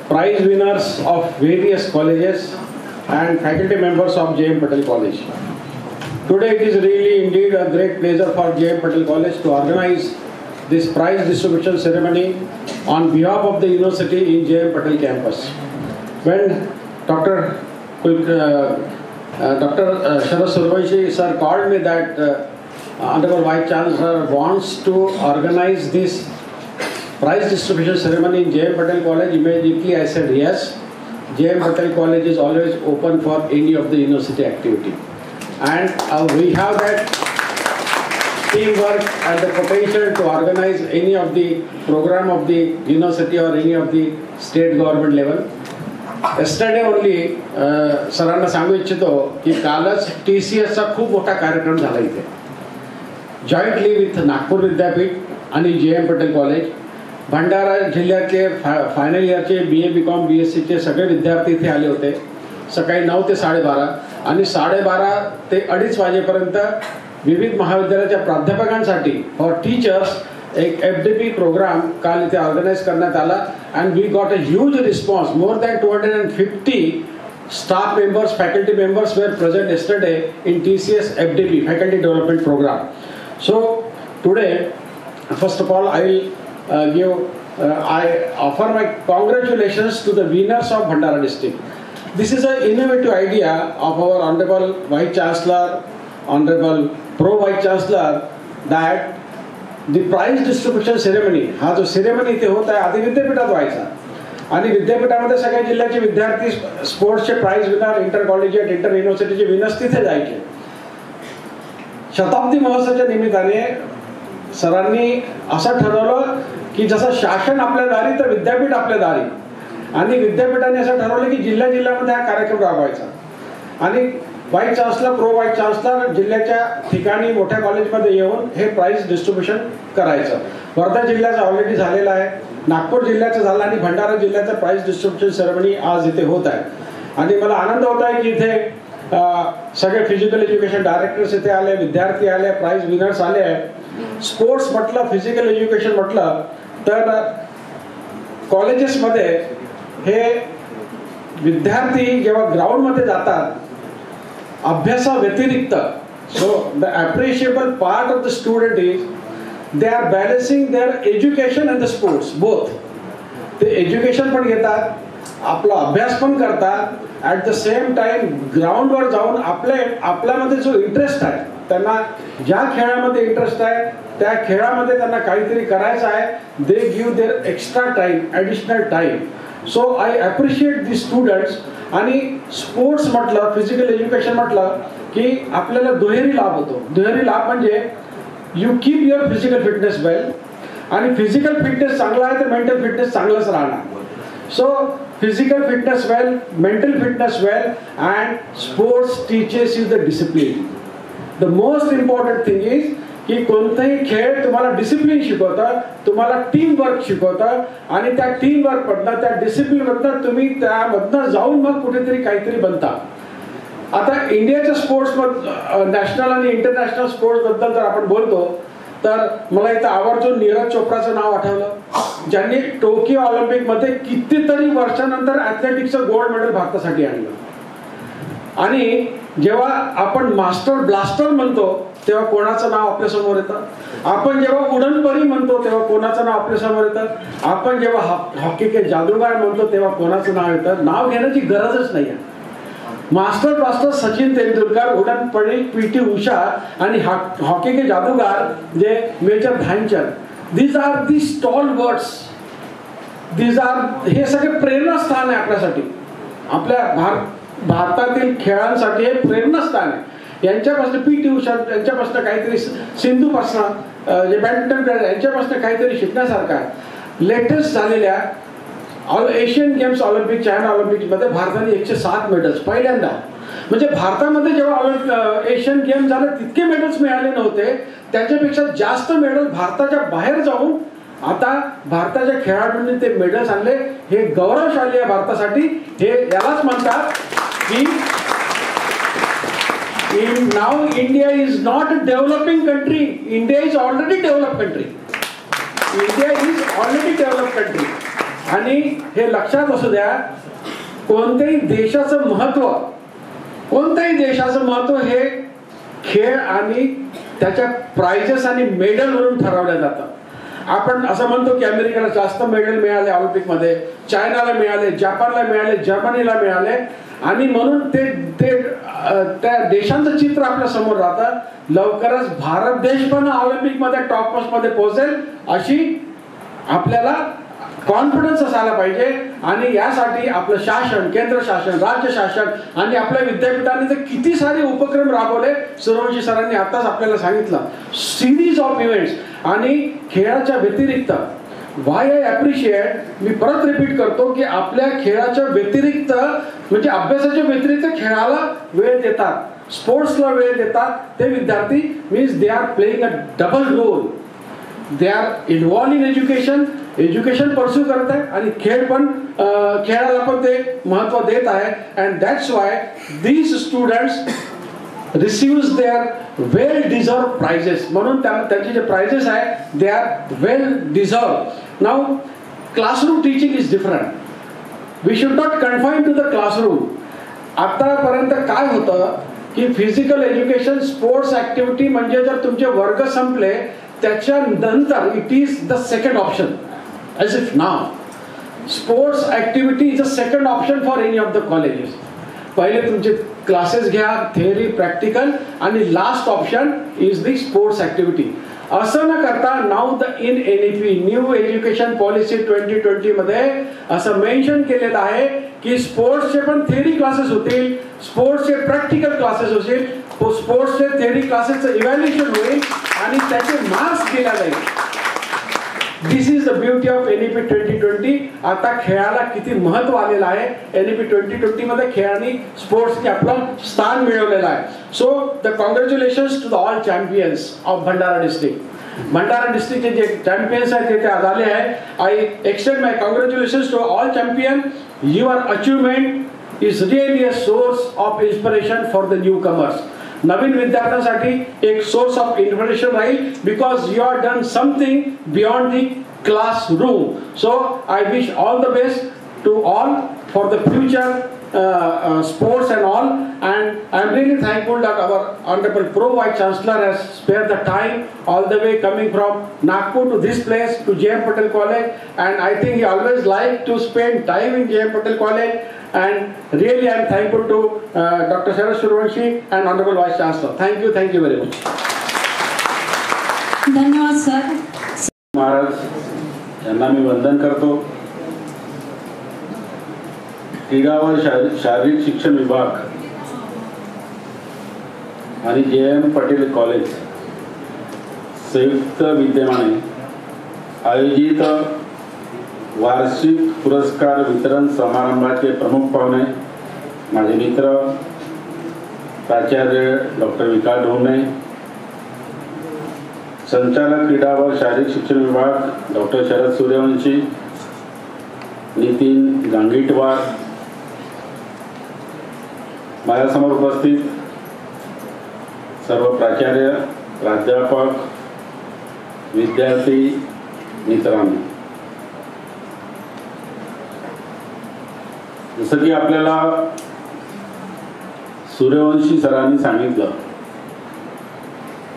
prize winners of various colleges and faculty members of J.M. Patel College. Today it is really indeed a great pleasure for J.M. Patel College to organize this prize distribution ceremony on behalf of the university in J.M. Patel campus. When Dr. Sharad Survanshi sir called me that Honorable Vice Chancellor wants to organize this prize distribution ceremony in J.M. Patel College. Immediately I said yes. J.M. Patel College is always open for any of the university activity, and we have that teamwork and the potential to organize any of the program of the university or any of the state government level. Yesterday only सरांना सांगू इच्छितो की कालच TCSचा खूप मोठा कार्यक्रम झाला इथे जॉईंटली विथ नागपूर विद्यापीठ आणि J.M. पटेल कॉलेज. भंडारा जिल्ह्यातले फायनल इयरचे BA BCom BSCचे सगळे विद्यार्थी इथे आले होते. सकाळी 9 ते 12:30 आणि 12:30 ते 2:30 वाजेपर्यंत विविध महाविद्यालयाच्या प्राध्यापकांसाठी फॉर टीचर्स एक FDP प्रोग्राम काल इथे ऑर्गनाइज करण्यात आला. And we got a huge response. More than 250 staff members, faculty members were present yesterday in TCS FDP, Faculty Development Program. So today, first of all, I offer my congratulations to the winners of Bhandara district. This is an innovative idea of our Honorable Vice Chancellor, Honorable Pro Vice Chancellor, that the prize distribution ceremony, हा जो ceremony इथे होत आहे आधी विद्यापीठात व्हायचा आणि विद्यापीठामध्ये सगळ्या जिल्ह्याचे विद्यार्थी स्पोर्ट्सचे prize winner, inter collegiate, inter युनिव्हर्सिटीचे विनर्स तिथे जायचे. शताब्दी महोत्सवाच्या निमित्ताने सरांनी असं ठरवलं की जसं शासन आपल्या दारी तर विद्यापीठ आपल्या दारी, आणि विद्यापीठाने असं ठरवलं की जिल्ह्यामध्ये हा कार्यक्रम राबवायचा. आणि vice chancellor, pro vice chancellor जिल्ह्याच्या ठिकाणी मोठ्या कॉलेजमध्ये येऊन हे प्राइज डिस्ट्रीब्युशन करायचं. वर्धा जिल्ह्याचा ऑलरेडी झालेला आहे, नागपूर जिल्ह्याचं झालं आणि भंडारा जिल्ह्याचं प्राइज डिस्ट्रीब्युशन सेरेमनी आज इथे होत आहे. आणि मला आनंद होत आहे की इथे सगळे फिजिकल एज्युकेशन डायरेक्टर्स इथे आले, विद्यार्थी आले, प्राइज विनर्स आले आहे. स्पोर्ट्स म्हटलं, फिजिकल एज्युकेशन म्हटलं तर कॉलेजेसमध्ये हे विद्यार्थी जेव्हा ग्राउंडमध्ये जातात अभ्यासाव्यतिरिक्त, so the appreciable part of the student is they are balancing their education and the sports both. ते एज्युकेशन पण घेतात, आपला अभ्यास पण करतात, ॲट द सेम टाइम ग्राउंडवर जाऊन आपल्यामध्ये जो इंटरेस्ट आहे, त्यांना ज्या खेळामध्ये इंटरेस्ट आहे त्या खेळामध्ये त्यांना काहीतरी करायचं आहे, they give their extra time, additional time. So I appreciate the students. आणि स्पोर्ट्स म्हटलं, फिजिकल एज्युकेशन म्हटलं की आपल्याला दुहेरी लाभ होतो. दुहेरी लाभ म्हणजे you keep your physical fitness well, आणि फिजिकल फिटनेस चांगला आहे तर मेंटल फिटनेस चांगलंच राहणार. So physical fitness well, mental fitness well, and sports teaches you the discipline. The most important thing is की कोणताही खेळ तुम्हाला डिसिप्लिन शिकवतं, तुम्हाला टीम वर्क शिकवतं, आणि त्या टीम वर्कमधनं, त्या डिसिप्लिनमधनं तुम्ही त्यामधनं जाऊन मग कुठेतरी काहीतरी बनता. आता इंडियाच्या स्पोर्ट्स नॅशनल आणि इंटरनॅशनल स्पोर्ट्स बद्दल जर आपण बोलतो तर मला इथं आवर्जून नीरज चोप्राचं नाव आठवलं, ज्यांनी टोकियो ऑलिम्पिकमध्ये कितीतरी वर्षानंतर ॲथलेटिक्सचं गोल्ड मेडल भारतासाठी आणलं. आणि जेव्हा आपण मास्टर ब्लास्टर म्हणतो तेव्हा कोणाचं नाव आपल्या समोर येतं, आपण जेव्हा उडणपरी म्हणतो तेव्हा कोणाचं नाव आपल्या समोर येतं, आपण जेव्हा हॉकी के जादूगार म्हणतो तेव्हा कोणाचं नाव येतं. नाव घेण्याची गरजच नाही आहे. मास्टर ब्लास्टर सचिन तेंडुलकर, उडणपरी PT उषा, आणि हॉकी के जादूगार जे major Dhyanchand, these are the stalwarts, these are, हे सगळे प्रेरणास्थान आहे आपल्यासाठी. आपल्या भारतातील खेळांसाठी हे प्रेरणास्थान आहे. यांच्यापासून PT उषा, यांच्यापासून काहीतरी, सिंधूपासून जे बॅडमिंटन प्लेयर यांच्यापासून काहीतरी शिकण्यासारखं आहे. लेटेस्ट झालेल्या एशियन गेम्स ऑलिम्पिक, चायना ऑलिम्पिकमध्ये भारताने 107 मेडल्स पहिल्यांदा. म्हणजे भारतामध्ये जेव्हा एशियन गेम झाले तितके मेडल्स मिळाले नव्हते, त्याच्यापेक्षा जास्त मेडल भारताच्या बाहेर जाऊन आता भारताच्या खेळाडूंनी ते मेडल्स आणले. हे गौरवशाली आहे भारतासाठी. हे यालाच म्हणतात की now India is not a developing country, India is already develop country. India is already develop country. आणि हे लक्षात असू द्या, कोणत्याही देशाचं महत्व हे खेळ आणि त्याच्या प्राइजेस आणि मेडल वरून ठरवलं जातं. आपण असं म्हणतो की अमेरिकेला जास्त मेडल मिळाले ऑलिम्पिकमध्ये, चायनाला मिळाले, जपानला मिळाले, जर्मनीला मिळाले, आणि म्हणून ते त्या देशांचं चित्र आपल्या समोर राहतं. लवकरच भारत देश पण ऑलिम्पिकमध्ये टॉप मध्ये पोहोचेल अशी आपल्याला कॉन्फिडन्स असायला पाहिजे. आणि यासाठी आपलं शासन, केंद्र शासन, राज्य शासन आणि आपल्या विद्यापीठाने तर किती सारे उपक्रम राबवले. सूर्यवंशी सरांनी आताच आपल्याला सांगितलं, सिरीज ऑफ इव्हेंट्स. आणि खेळाच्या व्यतिरिक्त व्हाय आय अप्रिशिएट, मी परत रिपीट करतो की आपल्या खेळाच्या व्यतिरिक्त म्हणजे अभ्यासाच्या व्यतिरिक्त खेळाला वेळ देतात, स्पोर्ट्सला वेळ देतात ते विद्यार्थी. Means they are playing a double role. They are involved in education pursue करत आहे आणि खेळ पण खेळाला पण ते महत्व देत आहे. And that's why these students receives their well deserve prizes. म्हणून त्यांचे जे प्राइजेस आहे they are well deserve. Now classroom teaching is different. We should not confine to the classroom. आतापर्यंत काय होतं की फिजिकल एज्युकेशन, स्पोर्ट्स ऍक्टिव्हिटी म्हणजे जर तुमचे वर्ग संपले त्याच्यानंतर it is the second option. As if now sports activity is a second option for any of the colleges. पहिले तुमचे क्लासेस घ्या, थेअरी, प्रॅक्टिकल, आणि last option is the sports activity. असं न करता now the in NEP new education policy 2020 मध्ये असं mention केलेलं आहे की स्पोर्ट्सचे पण थेअरी क्लासेस होतील, स्पोर्ट्सचे प्रॅक्टिकल क्लासेस होतील, स्पोर्ट्सचे थेअरी क्लासेसचं इव्हॅल्युएशन होईल आणि त्याचे मार्क्स दिला जाईल. This is the beauty of NEP 2020. आता खेळाला किती महत्व आलेलं आहे. NEP 2020 मध्ये खेळाने स्पोर्ट्सने आपलं स्थान मिळवलेलं आहे. So the congratulations to the all champions of Bhandara district. Bhandara डिस्ट्रिक्टचे जे चॅम्पियन्स आहेत ते आले आहे. I extend my congratulations to all champion. Your achievement is really a source of inspiration for the newcomers. नवीन विद्यार्थ्यांसाठी एक सोर्स ऑफ इन्फॉर्मेशन राहील because you are done something beyond the classroom. So I wish all the best to all for the future sports and all, and I am really thankful that our honorable Pro Vice Chancellor has spared the time all the way coming from Nagpur to this place to J.M. Patel College, and I think he always liked to spend time in J.M. Patel College, and really I am thankful to Dr. Sharad Suryavanshi and honorable Vice Chancellor. Thank you very much. धन्यवाद sir. Maharaj यांना मी वंदन करतो. क्रीडा व शारीरिक शिक्षण विभाग आणि J.M. पटेल कॉलेज संयुक्त विद्यमाने आयोजित वार्षिक पुरस्कार वितरण समारंभाचे प्रमुख पाहुणे माझे मित्र प्राचार्य डॉक्टर विकास ढोणे, संचालक क्रीडा व शारीरिक शिक्षण विभाग डॉक्टर शरद सूर्यवंशी, नितीन गांगीटवार, माझ्यासमोर उपस्थित सर्व प्राचार्य, प्राध्यापक, विद्यार्थी मित्रांनो, जसं की आपल्याला सूर्यवंशी सरांनी सांगितलं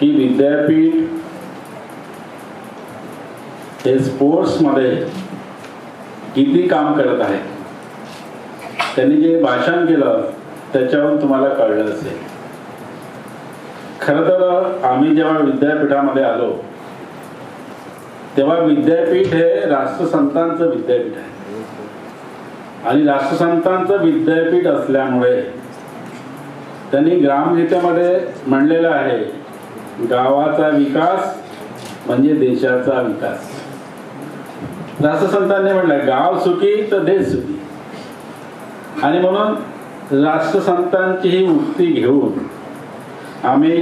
की विद्यापीठ हे स्पोर्ट्समध्ये किती काम करत आहे. त्यांनी जे भाषण केलं त्याच्यावरून तुम्हाला कळलं असेल. खरं तर आम्ही जेव्हा विद्यापीठामध्ये आलो तेव्हा विद्यापीठ हे राष्ट्रसंतांचं विद्यापीठ आहे आणि राष्ट्रसंतांचं विद्यापीठ असल्यामुळे त्यांनी ग्रामगीतेमध्ये म्हणलेलं आहे, गावाचा विकास म्हणजे देशाचा विकास. राष्ट्रसंतांनी म्हटलं गाव सुखी तर देश सुखी. आणि म्हणून राष्ट्रसंतांची ही उक्ती घेऊन आम्ही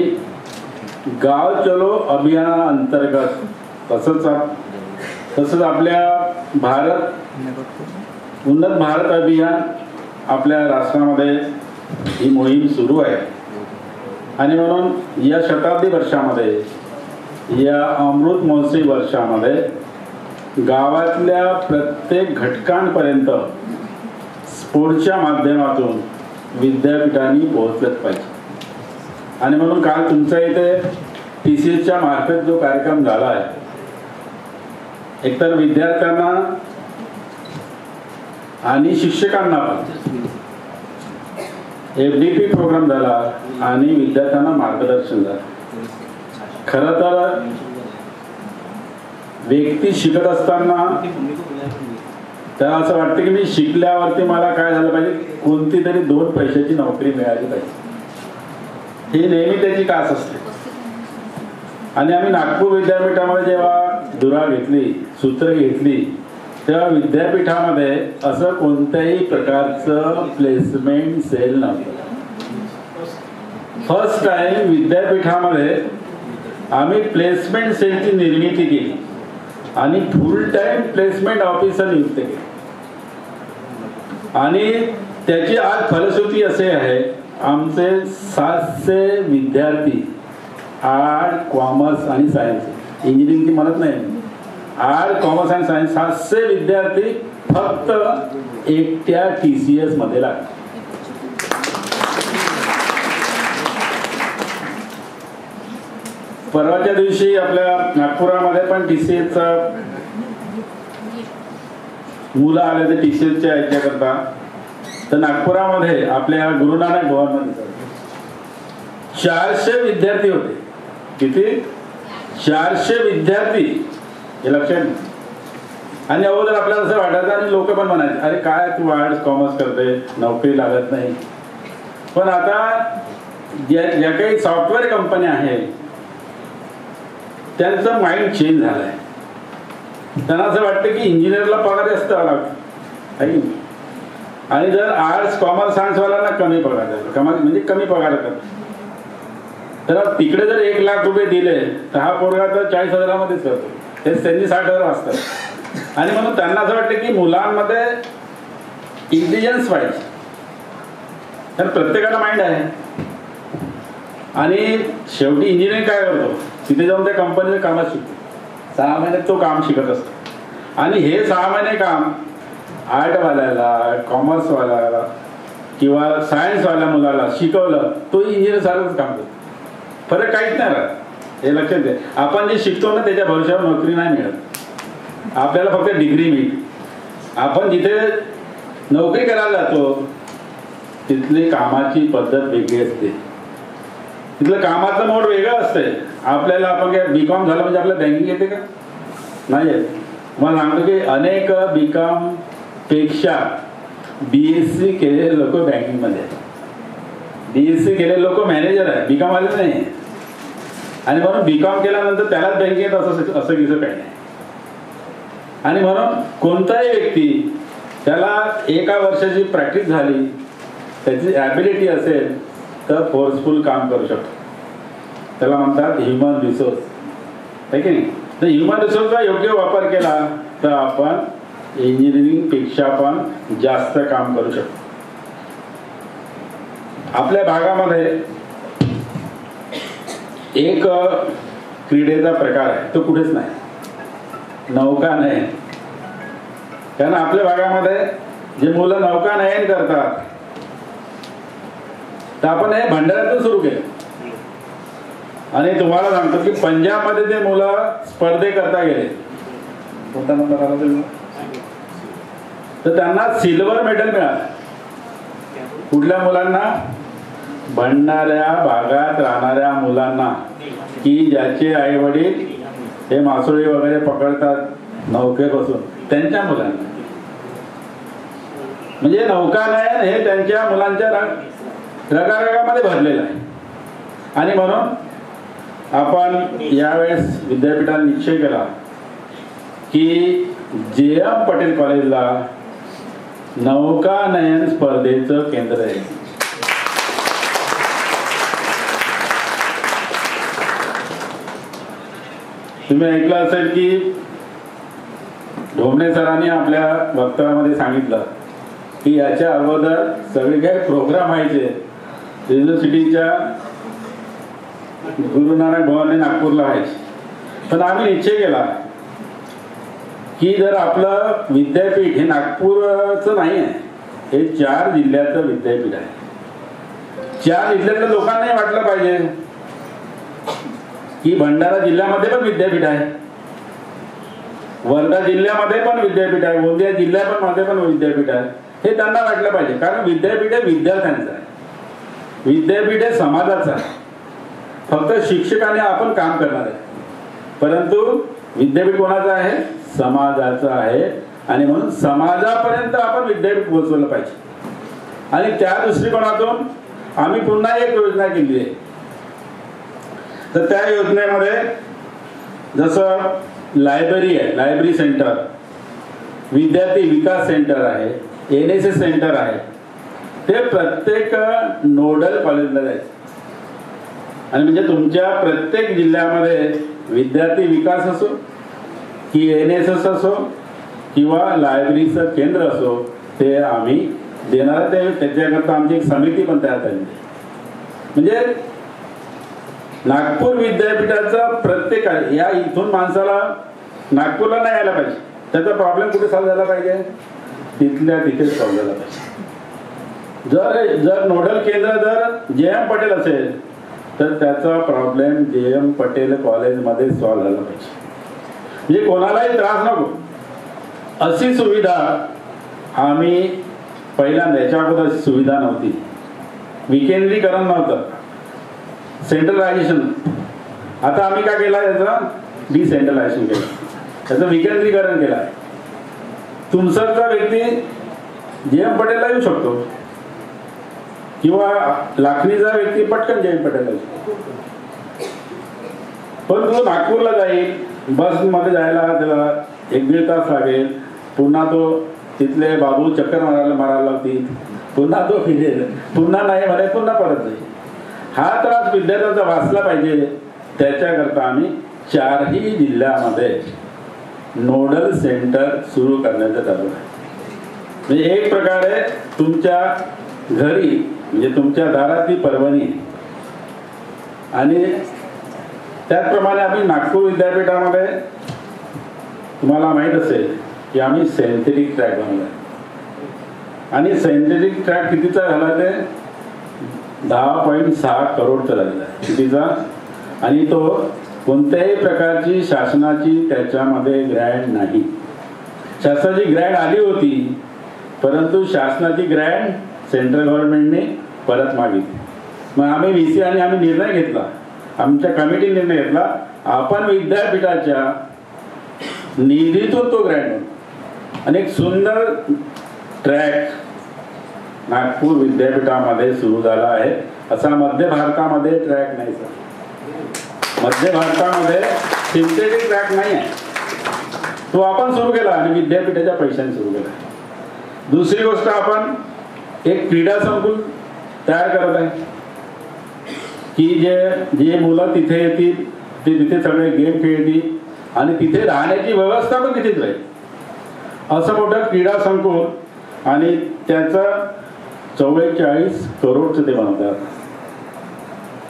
गाव चलो अभियानाअंतर्गत तसंच आपल्या उन्नत भारत अभियान आपल्या राष्ट्रामध्ये ही मोहीम सुरू आहे. आणि म्हणून या शताब्दी वर्षामध्ये, या अमृत महोत्सवी वर्षामध्ये गावातल्या प्रत्येक घटकांपर्यंत स्पोर्ट्सच्या माध्यमातून विद्यापीठांनी पोहोचलंच पाहिजे. आणि म्हणून काल तुमच्या इथे TCSच्या मार्फत जो कार्यक्रम झाला आहे, एकतर विद्यार्थ्यांना आणि शिक्षकांना FDP प्रोग्राम झाला आणि विद्यार्थ्यांना मार्गदर्शन झालं. खरं तर व्यक्ती शिकत असताना त्याला असं वाटतं की मी शिकल्यावरती मला काय झालं पाहिजे, कोणती तरी 2 पैशाची नोकरी मिळाली पाहिजे, ही नेहमी त्याची कास असते. आणि आम्ही नागपूर विद्यापीठामध्ये जेव्हा धुरा घेतली, सूत्र घेतली, तेव्हा विद्यापीठामध्ये असं कोणत्याही प्रकारचं प्लेसमेंट सेल नव्हतं. फर्स्ट टाइम विद्यापीठामध्ये आम्ही प्लेसमेंट सेलची निर्मिती केली आणि फुल टाइम प्लेसमेंट ऑफिसर नियुक्त केले. आणि त्याची आज फलश्रुती असे आहे, आमचे 700 विद्यार्थी आर्ट, कॉमर्स आणि सायन्स, इंजिनिअरिंगची म्हणत नाही, आर्ट, कॉमर्स आणि सायन्स 700 विद्यार्थी फक्त एकट्या TCS मध्ये लागले. परवाच्या दिवशी आपल्या नागपुरामध्ये पण TCSचा मुलं आले ते TCSच्या याच्याकरता. तर नागपुरामध्ये आपल्या गुरुनानक भवनमध्ये 400 विद्यार्थी होते. किती? 400 विद्यार्थी, हे लक्षात. आणि अगोदर आपल्याला असं वाटायचं आणि लोक पण म्हणायचे, अरे काय तू आर्ट्स कॉमर्स करते, नोकरी लागत नाही. पण आता ज्या काही सॉफ्टवेअर कंपन्या आहेत त्यांचं माइंड चेंज झालंय. त्यांना असं वाटतं की इंजिनियरला पगार जास्त लागतो आणि जर आर्ट्स, कॉमर्स, सायन्सवाल्यांना कमी पगार द्यायला, म्हणजे कमी पगार करतात. तर तिकडे जर 1 लाख रुपये दिले तर हा पोरगा तर 40,000 मध्येच करतो, तेच त्यांनी 60,000 वाचतात. आणि म्हणून त्यांना असं वाटतं की मुलांमध्ये इंटेलिजन्स पाहिजे, तर प्रत्येकाला माइंड आहे. आणि शेवटी इंजिनिअरिंग काय करतो, तिथे जाऊन त्या कंपनीचं कामात शिकतो. 6 महिन्यात तो काम शिकत असतो. आणि हे 6 महिने काम आर्टवाल्याला, कॉमर्सवाल्याला किंवा सायन्सवाल्या मुलाला शिकवलं, तो इंजिनियर सारखंच काम करतो. फरक काहीच नाही राहत, हे लक्षात घ्या. आपण जे शिकतो ना त्याच्या भविष्यावर नोकरी नाही मिळत, आपल्याला फक्त डिग्री मिळते. आपण जिथे नोकरी करायला जातो तिथली कामाची पद्धत वेगळी असते, तिथलं कामाचं मोड वेगळं असते. आपल्याला आपण काय BCom झालं म्हणजे आपल्याला बँकिंग येते का? नाही येत. मला सांगतो की अनेक BCom पेक्षा BSc केलेले लोक बँकिंगमध्ये आहेत, BSc केलेले लोक मॅनेजर आहे, BCom आले नाही. आणि म्हणून BCom केल्यानंतर त्यालाच बँकेत असं काही नाही. आणि म्हणून कोणताही व्यक्ती त्याला 1 वर्षाची प्रॅक्टिस झाली, त्याची ॲबिलिटी असेल तर फोर्सफुल काम करू शकतो. त्याला म्हणतात ह्युमन रिसोर्स, आहे की नाही. तर ह्युमन रिसोर्सचा योग्य वापर केला तर आपण इंजिनिअरिंगपेक्षा पण जास्त काम करू शकतो. आपल्या भागामध्ये एक क्रीडेचा प्रकार आहे, तो कुठेच नाही, नौकानयन. कारण आपल्या भागामध्ये जे मुलं नौकानयन करतात तर आपण हे भंडाऱ्यातून सुरू केलं. आणि तुम्हाला सांगतो की पंजाबमध्ये ते मुलं स्पर्धे करता गेले, कोणता नंबर आला तर त्यांना सिल्वर मेडल मिळालं. कुठल्या मुलांना? भंडाऱ्या भागात राहणाऱ्या मुलांना, की ज्याचे आई वडील हे मासोळी वगैरे पकडतात नौकेपासून, त्यांच्या मुलांना. म्हणजे नौकानयन हे त्यांच्या मुलांच्या रगारगामध्ये भरलेलं आहे. आणि म्हणून आपण यावेळेस विद्यापीठाने निश्चय केला की JM पटेल कॉलेजला नौकानयन स्पर्धेचं केंद्र आहे. तुम्ही ऐकलं असेल की ढोबणे सरांनी आपल्या वक्तव्यामध्ये सांगितलं की याच्या अगोदर सगळे काही प्रोग्राम व्हायचे युनिव्हर्सिटीच्या गुरुनानक भवन नागपूरला व्हायचे. पण आम्ही निश्चय केला की जर आपलं विद्यापीठ हे नागपूरचं नाही आहे, हे 4 जिल्ह्याचं विद्यापीठ आहे. 4 जिल्ह्यातल्या लोकांनाही वाटलं पाहिजे की भंडारा जिल्ह्यामध्ये पण विद्यापीठ आहे, वर्धा जिल्ह्यामध्ये पण विद्यापीठ आहे, गोंदिया जिल्ह्यामध्ये पण विद्यापीठ आहे. हे त्यांना वाटलं पाहिजे. कारण विद्यापीठ हे विद्यार्थ्यांचं आहे, विद्यापीठ हे समाजाचं आहे. फक्त शिक्षकाने आपण काम करणार आहे, परंतु विद्यापीठ कोणाचं आहे? समाजाचं आहे. आणि म्हणून समाजापर्यंत आपण विद्यापीठ पोहोचवलं पाहिजे. आणि त्या दृष्टिकोनातून आम्ही पुन्हा एक योजना केली आहे. तर त्या योजनेमध्ये जसं लायब्ररी आहे, लायब्ररी सेंटर, विद्यार्थी विकास सेंटर आहे, NSS सेंटर आहे, ते प्रत्येक नोडल कॉलेजला जायचं. आणि म्हणजे तुमच्या प्रत्येक जिल्ह्यामध्ये विद्यार्थी विकास असो की NSS असो किंवा लायब्ररीचं केंद्र असो, ते आम्ही देणार. त्याच्याकरता आमची एक समिती पण तयार झाली. म्हणजे नागपूर विद्यापीठाचा प्रत्येक या इथून माणसाला नागपूरला नाही यायला पाहिजे, त्याचा प्रॉब्लेम कुठे सॉल्व्ह झाला पाहिजे, तिथल्या तिथे सॉल्व्ह झाला पाहिजे. जर नोडल केंद्र जर JM पटेल असेल तर त्याचा प्रॉब्लेम JM पटेल कॉलेजमध्ये सॉल्व्ह झाला पाहिजे. म्हणजे कोणालाही त्रास नको अशी सुविधा आम्ही पहिल्यांदा, याच्या अगोदर सुविधा नव्हती, विकेंद्रीकरण नव्हतं, सेंट्रलायझेशन. आता आम्ही काय केलं, याचं डिसेंट्रलायझेशन केलं, त्याचं विकेंद्रीकरण केलं आहे. तुमसरचा व्यक्ती JM पटेलला येऊ शकतो किंवा लाखणीचा व्यक्ती पटकन JM पटेलला येऊ शकतो. पण तो नागपूरला जाईल, बसमध्ये जायला त्याला 1-1.5 तास लागेल, पुन्हा तो तिथले बाबू चक्कर मारायला लागतील, पुन्हा तो फिरेल, पुन्हा नाही म्हणे पुन्हा परत जाईल. हा त्रास विद्यार्थ्यांचा वाचला पाहिजे, त्याच्याकरता आम्ही 4ही जिल्ह्यामध्ये नोडल सेंटर सुरू करण्याचं ठरवलं आहे. म्हणजे एक प्रकारे तुमच्या घरी, म्हणजे तुमच्या दारातली पर्वणी. आणि त्याचप्रमाणे आम्ही नागपूर विद्यापीठामध्ये तुम्हाला माहीत असेल की आम्ही सिंथेटिक ट्रॅक बनवला आहे. आणि सिंथेटिक ट्रॅक कितीचा झाला, ते 10.6 करोडचा झालेला आहे. कितीचा? आणि तो कोणत्याही प्रकारची शासनाची त्याच्यामध्ये ग्रँट नाही. शासनाची ग्रँट आली होती, परंतु शासनाची ग्रँट सेंट्रल गव्हर्नमेंटने परत मागितली. मग आम्ही VC आणि आम्ही निर्णय घेतला, आमच्या कमिटीने निर्णय घेतला, आपण विद्यापीठाच्या निधीतून तो ग्रँट आणि एक सुंदर ट्रॅक नागपूर विद्यापीठामध्ये सुरू झाला आहे. असा मध्य भारतामध्ये ट्रॅक नाही सर, मध्य भारतामध्ये सिंथेटिक ट्रॅक नाही आहे. तो आपण सुरू केला आणि विद्यापीठाच्या पैशाने सुरू केला. दुसरी गोष्ट, आपण एक क्रीडा संकुल तयार करत आहे की जे मुलं तिथे येतील ते तिथे सगळे गेम खेळतील आणि तिथे राहण्याची व्यवस्था पण तिथेच राहील. असं मोठं क्रीडा संकुल, आणि त्याचं 44 करोडचं ते बनवतात.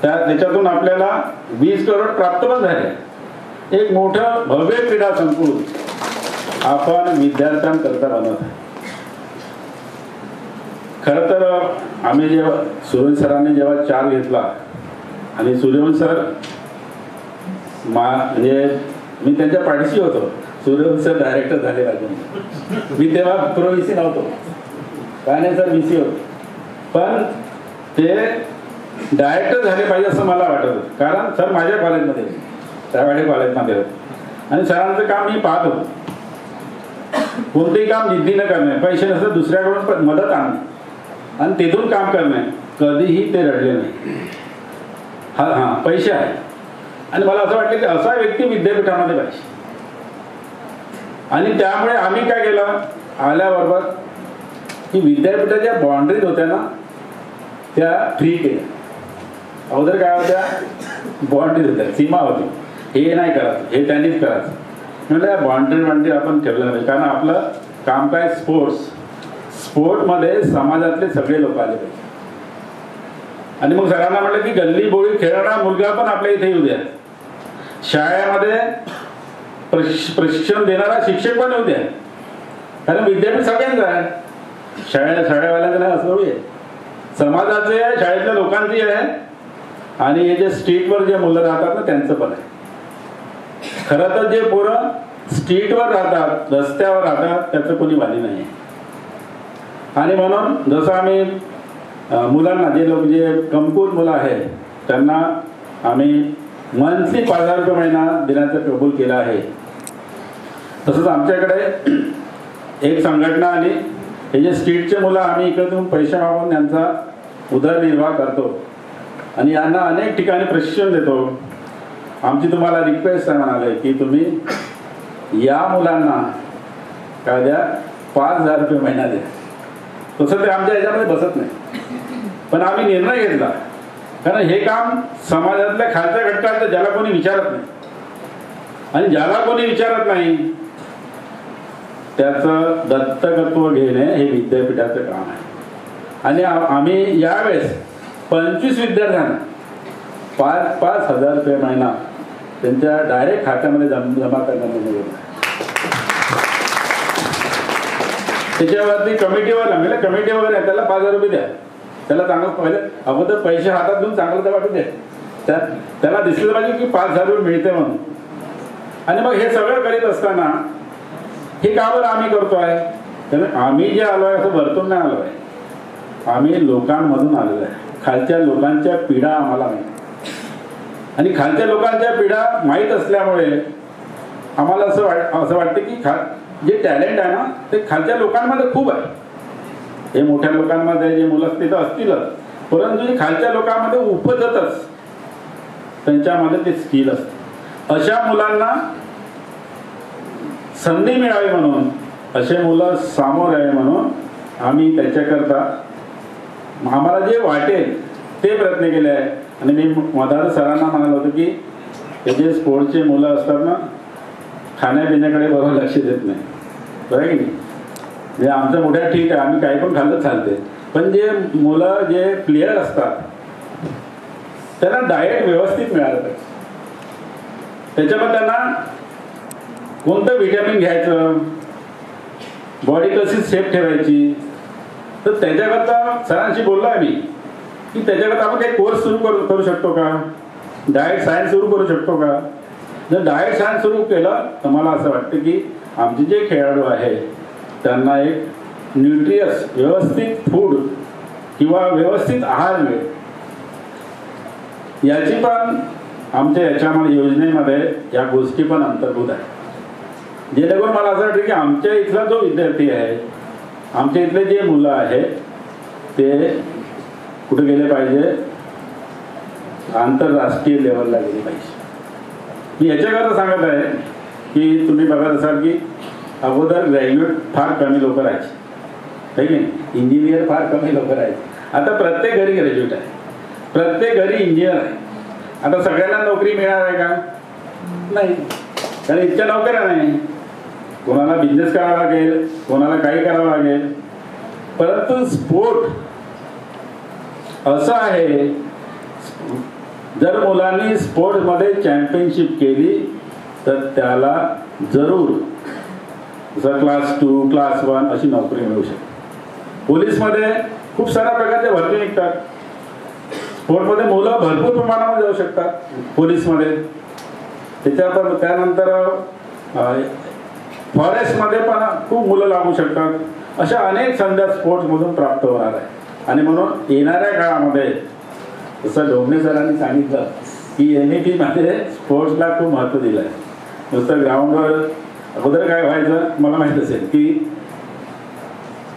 त्याच्यातून आपल्याला 20 करोड प्राप्त पण झाले. एक मोठं भव्य क्रीडा संकुल आपण विद्यार्थ्यांकरता बनवत आहे. खरं तर आम्ही जेव्हा सूर्यवंश सरांनी जेव्हा चार्ज घेतला, आणि सूर्यवंश सर म्हणजे मी त्यांच्या पाठीशी होतो. सूर्यवंश सर डायरेक्टर झाले पाहिजे, मी तेव्हा प्रो VC नव्हतो, काय नाही सर VC होतो, पण ते डायरेक्टर झाले पाहिजे असं मला वाटत होतं. कारण सर माझ्या कॉलेजमध्ये, त्यावेळी कॉलेजमध्ये होते, आणि सरांचं काम मी पाहत होतो. कोणतेही काम जिद्दीनं करणे, पैसे नसतं दुसऱ्याकडून मदत आणणे आणि तिथून काम करणे, कधीही ते रडले नाही. हां पैसे आहे. आणि मला असं वाटलं की असा व्यक्ती विद्यापीठामध्ये पाहिजे. आणि त्यामुळे आम्ही काय केलं, आल्याबरोबर की विद्यापीठाच्या बाउंड्रीज होत्या ना, त्या फ्री केल्या. अगोदर काय होत्या, बाउंड्रीज होत्या, सीमा होती, हे नाही करायचं, हे त्यांनीच करायचं. म्हणजे या बाउंड्री आपण ठेवलं नाही, कारण आपलं काम काय, स्पोर्टमध्ये समाजातले सगळे लोक आले पाहिजे. आणि मग सरांना म्हटलं की गल्ली बोळी खेळणारा मुलगा पण आपल्या इथे येऊ द्या, शाळेमध्ये प्रशिक्षण देणारा शिक्षक पण येऊ द्या, कारण विद्यापीठ सगळ्यांचं आहे. शाळेवाल्यांचं नाही असं आहे, समाजाचे आहे, शाळेतल्या लोकांची आहे, आणि हे जे स्ट्रीटवर जे मुलं राहतात ना त्यांचं पण आहे. खरं तर जे पोरं स्ट्रीटवर राहतात, रस्त्यावर राहतात, त्याचं कोणी वाली नाही आहे. आणि म्हणून जसं आम्ही मुलांना, जे लोक जे कमकुवत मुलं आहेत त्यांना आम्ही मंथली 5,000 रुपये महिना देण्याचं कबूल केलं आहे. तसंच आमच्याकडे एक संघटना आणि हे जे स्ट्रीटचे मुलं आम्ही इकडून पैसे मागून त्यांचा उदरनिर्वाह करतो आणि यांना अनेक ठिकाणी प्रशिक्षण देतो. आमची तुम्हाला रिक्वेस्ट आहे म्हणाले की तुम्ही या मुलांना काय द्या 5,000 रुपये महिना द्या. तसं ते आमच्या ह्याच्यामध्ये बसत नाही, पण आम्ही निर्णय घेतला कारण हे काम समाजातल्या खालच्या घटकातलं ज्याला कोणी विचारत नाही आणि ज्याला कोणी विचारत नाही त्याचं दत्तकत्व घेणे हे विद्यापीठाचं काम आहे. आणि आम्ही यावेळेस 25 विद्यार्थ्यांना 5,000 रुपये महिना त्यांच्या डायरेक्ट खात्यामध्ये जमा करण्यात येईल. त्याच्यावरती कमिटीवर लागले, कमिटी वगैरे त्याला 5,000 रुपये द्या, त्याला चांगलं पहिले अगोदर पैसे हातात घेऊन चांगलं तर वाटू द्या, त्याला दिसलं पाहिजे की 5,000 रुपये मिळते म्हणून. आणि मग हे सगळं करीत असताना हे का बरं आम्ही करतोय? तर आम्ही जे आलोय असं वरतून नाही आलोय, आम्ही लोकांमधून आलेलो आहे. खालच्या लोकांच्या पीडा आम्हाला माहिती आणि खालच्या लोकांच्या पीडा माहीत असल्यामुळे आम्हाला असं वाटतं की जे टॅलेंट आहे ना ते खालच्या लोकांमध्ये खूप आहे. हे मोठ्या लोकांमध्ये जे मुलं असतील तर असतीलच, परंतु जे खालच्या लोकांमध्ये उपजतच त्यांच्यामध्ये ते स्किल असते. अशा मुलांना संधी मिळावी म्हणून, असे मुलं सामोर यावे म्हणून आम्ही त्याच्याकरता आम्हाला जे वाटेल ते प्रयत्न केले आहे. आणि मी मधार सरांना म्हणालो होतो की हे जे स्पोर्ट्सचे मुलं असतात ना खाण्यापिण्याकडे बरोबर लक्ष देत नाही, बरं की नाही. म्हणजे आमचं मोठ्या ठीक आहे, आम्ही काही पण खाल्लं चालते, पण जे मुलं जे प्लेयर असतात त्यांना डाएट व्यवस्थित मिळालं पाहिजे. त्याच्यामध्ये त्यांना कोणतं व्हिटॅमिन घ्यायचं, बॉडी कशी सेफ ठेवायची, तर त्याच्याकरता सरांशी बोललो आहे मी की त्याच्याकरता आपण काही कोर्स सुरू करू शकतो का, डाएट सायन्स सुरू करू शकतो का. जर डाएट सायन्स सुरू केलं तर मला असं वाटतं की आमचे जे खेळाडू आहे त्यांना एक न्यूट्रियस व्यवस्थित फूड किंवा व्यवस्थित आहार मिळेल. याची पण आमच्या याच्यामध्ये योजनेमध्ये या गोष्टी पण अंतर्भूत आहे. जेणेकरून मला असं वाटतं की आमच्या इथला जो विद्यार्थी आहे, आमच्या इथले जे मुलं आहेत ते कुठे गेले पाहिजे, आंतरराष्ट्रीय लेवलला गेले पाहिजे. मी याच्याकरता सांगत आहे की तुम्ही बघत असाल की अगोदर ग्रॅज्युएट फार कमी लोक राहायचे, आहे की नाही, इंजिनियर फार कमी लोक राहायचे. आता प्रत्येक घरी ग्रॅज्युएट आहे, प्रत्येक घरी इंजिनियर आहे. आता सगळ्यांना नोकरी मिळणार आहे का? नाही, कारण इतक्या नोकऱ्या नाही. कोणाला बिझनेस करावा लागेल, कोणाला काही करावं लागेल. परंतु स्पोर्ट असं आहे, जर मुलांनी स्पोर्ट्समध्ये चॅम्पियनशिप केली तर त्याला जरूर जर क्लास 2 क्लास 1 अशी नोकरी मिळू शकते. पोलीसमध्ये खूप साऱ्या प्रकारच्या भरती निघतात. स्पोर्टमध्ये मुलं भरपूर प्रमाणामध्ये जाऊ शकतात पोलीसमध्ये. त्यानंतर फॉरेस्टमध्ये पण खूप मुलं लागू शकतात. अशा अनेक संध्या स्पोर्ट्समधून प्राप्त होणार आहे. आणि म्हणून येणाऱ्या काळामध्ये जसं ढोबणे सरांनी सांगितलं की NEP मध्ये स्पोर्ट्सला खूप महत्त्व दिलं आहे. नुसतं ग्राउंडवर अगोदर काय व्हायचं मला माहीत असेल की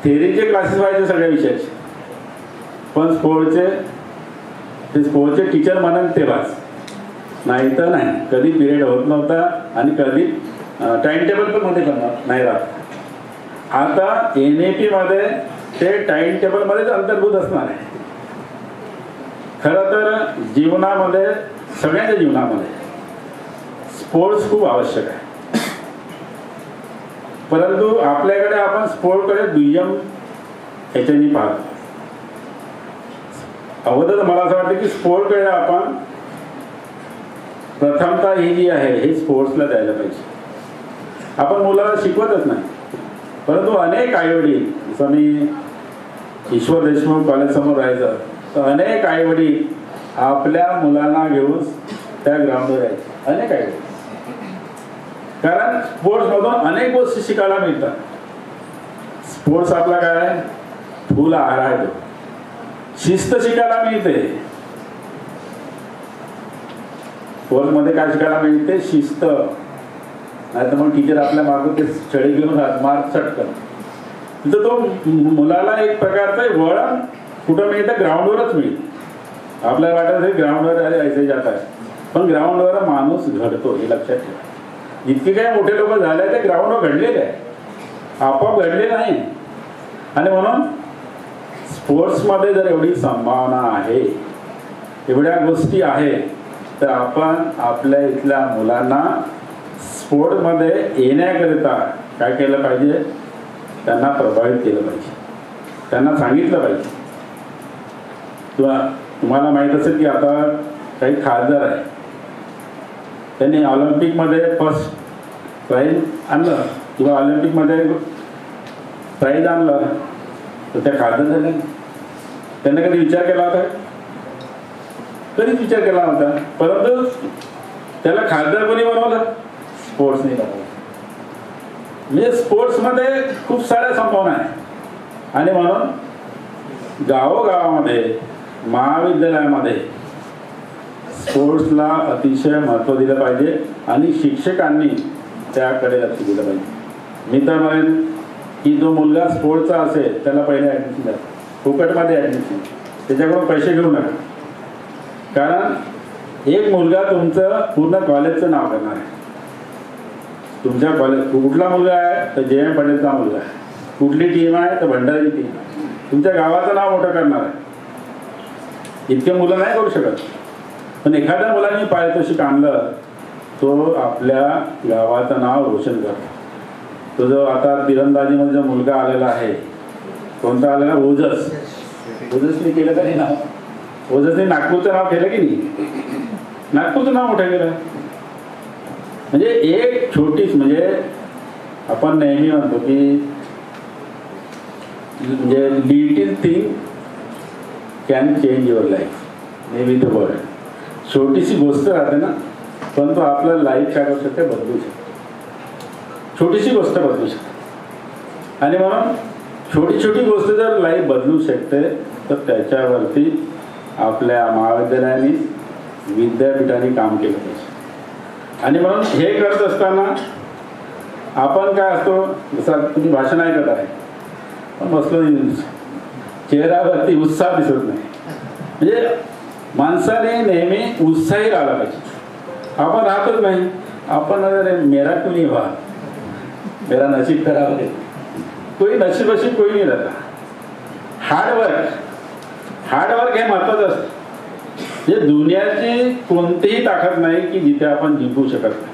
थेअरीचे क्लासेस व्हायचे सगळ्या विषयाचे, पण स्पोर्ट्सचे टीचर म्हणून तेव्हाच, नाही तर नाही. कधी पिरियड होत नव्हता आणि कधी टाइम टेबल पण मध्ये नाही राहत. आता NEP मध्ये ते टाइम टेबलमध्येच अंतर्भूत असणार आहे. खरं तर जीवनामध्ये, सगळ्यांच्या जीवनामध्ये स्पोर्ट्स खूप आवश्यक आहे. परंतु आपल्याकडे आपण स्पोर्टकडे दुय्यम ह्याच्यानी पाहतो. अगोदर मला असं वाटतं की स्पोर्टकडे आपण प्रथमता ही जी आहे हे स्पोर्ट्सला द्यायला पाहिजे. आपण मुलाला शिकवतच नाही, परंतु अनेक आईवडील, जसं मी ईश्वर देशमुख कॉलेज समोर राहायचं तर अनेक आईवडील आपल्या मुलांना घेऊन त्या ग्राउंडवर यायचे. अनेक आईवडील, कारण स्पोर्ट्समधून अनेक गोष्टी शिकायला मिळतात. स्पोर्ट्स आपला काय फुल आहार आहे, तो शिस्त शिकायला मिळते. स्पोर्ट्समध्ये काय शिकायला मिळते? शिस्त. नाही तर मग टीचर आपल्या मागून ते छडी घेऊन मार्क चटकन तर तो मुलाला एक प्रकारचं वळण कुठं मिळतं, ग्राउंडवरच मिळतं. आपल्याला वाटत ग्राउंडवर अरे ऐसे जात आहे, पण ग्राउंडवर माणूस घडतो हे लक्षात ठेवा. जितके काही मोठे लोक झाले ते ग्राउंडवर घडलेले आहे, आपोआप घडले नाही. आणि म्हणून स्पोर्ट्समध्ये जर एवढी संभावना आहे, एवढ्या गोष्टी आहेत, तर आपण आपल्या इथल्या मुलांना स्पोर्टमध्ये येण्याकरिता काय केलं पाहिजे, त्यांना प्रभावित केलं पाहिजे, त्यांना सांगितलं पाहिजे. तुम्हाला माहीत असेल की आता काही खासदार आहे, त्यांनी ऑलिम्पिकमध्ये फर्स्ट प्राईज आणलं किंवा ऑलिम्पिकमध्ये प्राईज आणलं तर त्या खासदार झाल्या. त्यांनी कधी विचार केला होता? कधीच विचार केला होता. परंतु त्याला खासदार कोणी बनवलं? स्पोर्ट्सने बनवलं. म्हणजे स्पोर्ट्समध्ये खूप साऱ्या संभावना आहे. आणि म्हणून गावोगावामध्ये महाविद्यालयामध्ये स्पोर्ट्सला अतिशय महत्त्व दिलं पाहिजे आणि शिक्षकांनी त्याकडे लक्ष दिलं पाहिजे. मी तर म्हणेन की जो मुलगा स्पोर्ट्सचा असेल त्याला पहिले ॲडमिशन द्या, फुकटमध्ये ॲडमिशन, त्याच्याकडून पैसे घेऊ नका. कारण एक मुलगा तुमचं पूर्ण कॉलेजचं नाव करणार आहे. तुमच्या कॉलेज कुठला मुलगा आहे तर JM पटेलचा मुलगा आहे, कुठली टीम आहे तर भंडारी टीम, तुमच्या गावाचं नाव मोठं करणार आहे. इतके मुलं नाही करू शकत, पण एखाद्या मुलांनी पारितोषिक आणलं तो आपल्या गावाचं नाव रोशन करतो. तो जो आता तिरंदाजीमध्ये जो मुलगा आलेला आहे, कोणता आलेला, ओजसने केलं का नाही नाव? ओजसने नागपूरचं नाव केलं की नाही? नागपूरचं नाव मोठं केलं. म्हणजे एक छोटीच, म्हणजे आपण नेहमी म्हणतो की म्हणजे little thing can change your life, may be the world. छोटीशी गोष्ट राहते ना, परंतु आपलं लाईफ काय करू शकते, बदलू शकते. छोटीशी गोष्ट बदलू शकते. आणि म्हणून छोटी छोटी गोष्ट जर लाईफ बदलू शकते तर त्याच्यावरती आपल्या महाविद्यालयाने विद्यापीठाने काम केलं पाहिजे. आणि म्हणून हे करत असताना आपण काय असतो, जसं तुम्ही भाषण ऐकत आहे पण बसलो चेहऱ्यावरती उत्साह दिसत नाही. म्हणजे माणसाने नेहमी उत्साही राहिला पाहिजे. आपण राहतच नाही. आपण अरे मेरा क्यों नहीं हुआ, मेरा नसीब खराब है, कोई नशीब अशीब कोई नहीं रहता. हार्डवर्क हे महत्वाचं असतं. म्हणजे दुनियाची कोणतीही ताकद नाही की जिथे आपण जिंकू शकत नाही.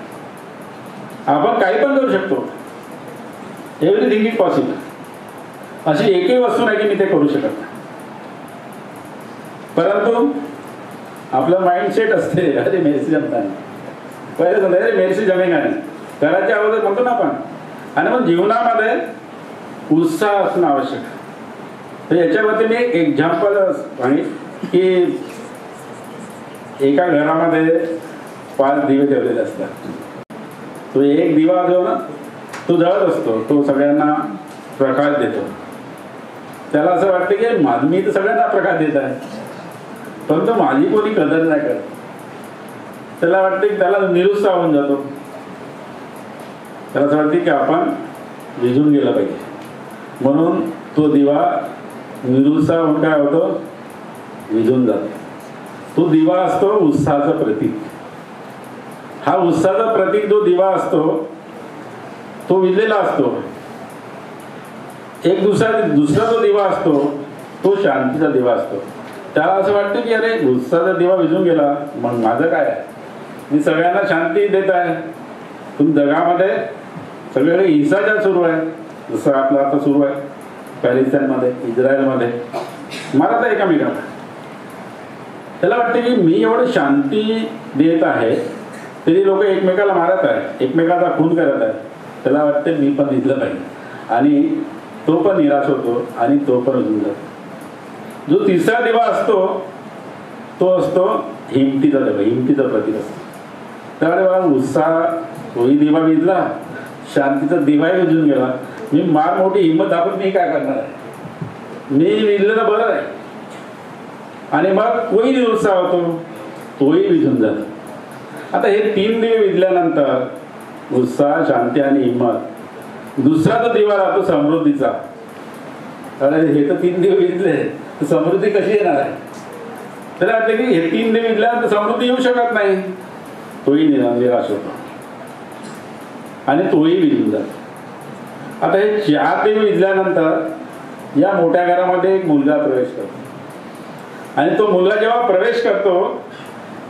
आपण काही पण करू शकतो, एव्हरीथिंग इज पॉसिबल. अशी एकही वस्तू नाही की मी ते करू शकत नाही. परंतु आपलं माइंडसेट असते, अरे मेरे जमता नाही, पहिले सांगते अरे मेरे जमेगा नाही, करायच्या अगोदर म्हणतो ना आपण. आणि मग जीवनामध्ये उत्साह असणं आवश्यक आहे. तर याच्यावरती मी एक एक्झाम्पल सांगेन की एका घरामध्ये 5 दिवे ठेवलेले असतात. तो एक दिवा जो ना तो जळत असतो, तो सगळ्यांना प्रकाश देतो. त्याला असं वाटतं की मी तर सगळ्यांना प्रकाश देत आहे, परंतु माझी कोणी कदर नाही करत. त्याला वाटतं की त्याला निरुत्साह होऊन जातो. त्याला असं वाटते की आपण विझून गेलं पाहिजे. म्हणून तो दिवा निरुत्साह होऊन काय होतो, विझून जातो. तो दिवा असतो उत्साहाचं प्रतीक. हा उत्साहाचा प्रतीक जो दिवा असतो तो विझलेला असतो. एक दुसरा जो दिवा असतो तो शांतीचा दिवा असतो. त्याला असं वाटतं की अरे उत्साहाचा दिवा विझून गेला, मग माझं काय आहे, मी सगळ्यांना शांती देत आहे. तुम जगामध्ये सगळीकडे हिंसाचार सुरू आहे, जसं आपलं आता सुरू आहे पॅलेस्टाईनमध्ये, इस्रायलमध्ये, मारत आहे एकामेकाला. त्याला वाटते की मी एवढं शांती देत आहे तरी लोक एकमेकाला मारत आहे, एकमेकाचा खून करत आहे. त्याला वाटते मी पण दिसलं पाहिजे, आणि तो पण निराश होतो आणि तो पण उजून जातो. जो तिसरा दिवा असतो तो असतो हिमतीचा दिवा, हिमतीचं प्रतीक असतो. त्यामुळे मला उत्साह, तोही दिवा विझला, शांतीचा दिवाही विझून गेला. मी मार मोठी हिंमत दाखवून मी काय करणार आहे, मी विझलं तर बरं आहे. आणि मग तोही निरुत्साह होतो, तोही विझून जातो. आता हे 3 दिवे विझल्यानंतर उत्साह, शांती आणि हिंमत, दुसरा जो दिवा राहतो समृद्धीचा, कारण हे तर 3 दिवे विजले, तर समृद्धी कशी येणार आहे? तर वाटतं की हे 3 दिवे विजल्यानंतर समृद्धी येऊ शकत नाही. तोही निराश होतो आणि तोही विजून जातो. आता हे 4 दिवे विजल्यानंतर या मोठ्या घरामध्ये एक मुलगा प्रवेश करतो आणि तो मुलगा जेव्हा प्रवेश करतो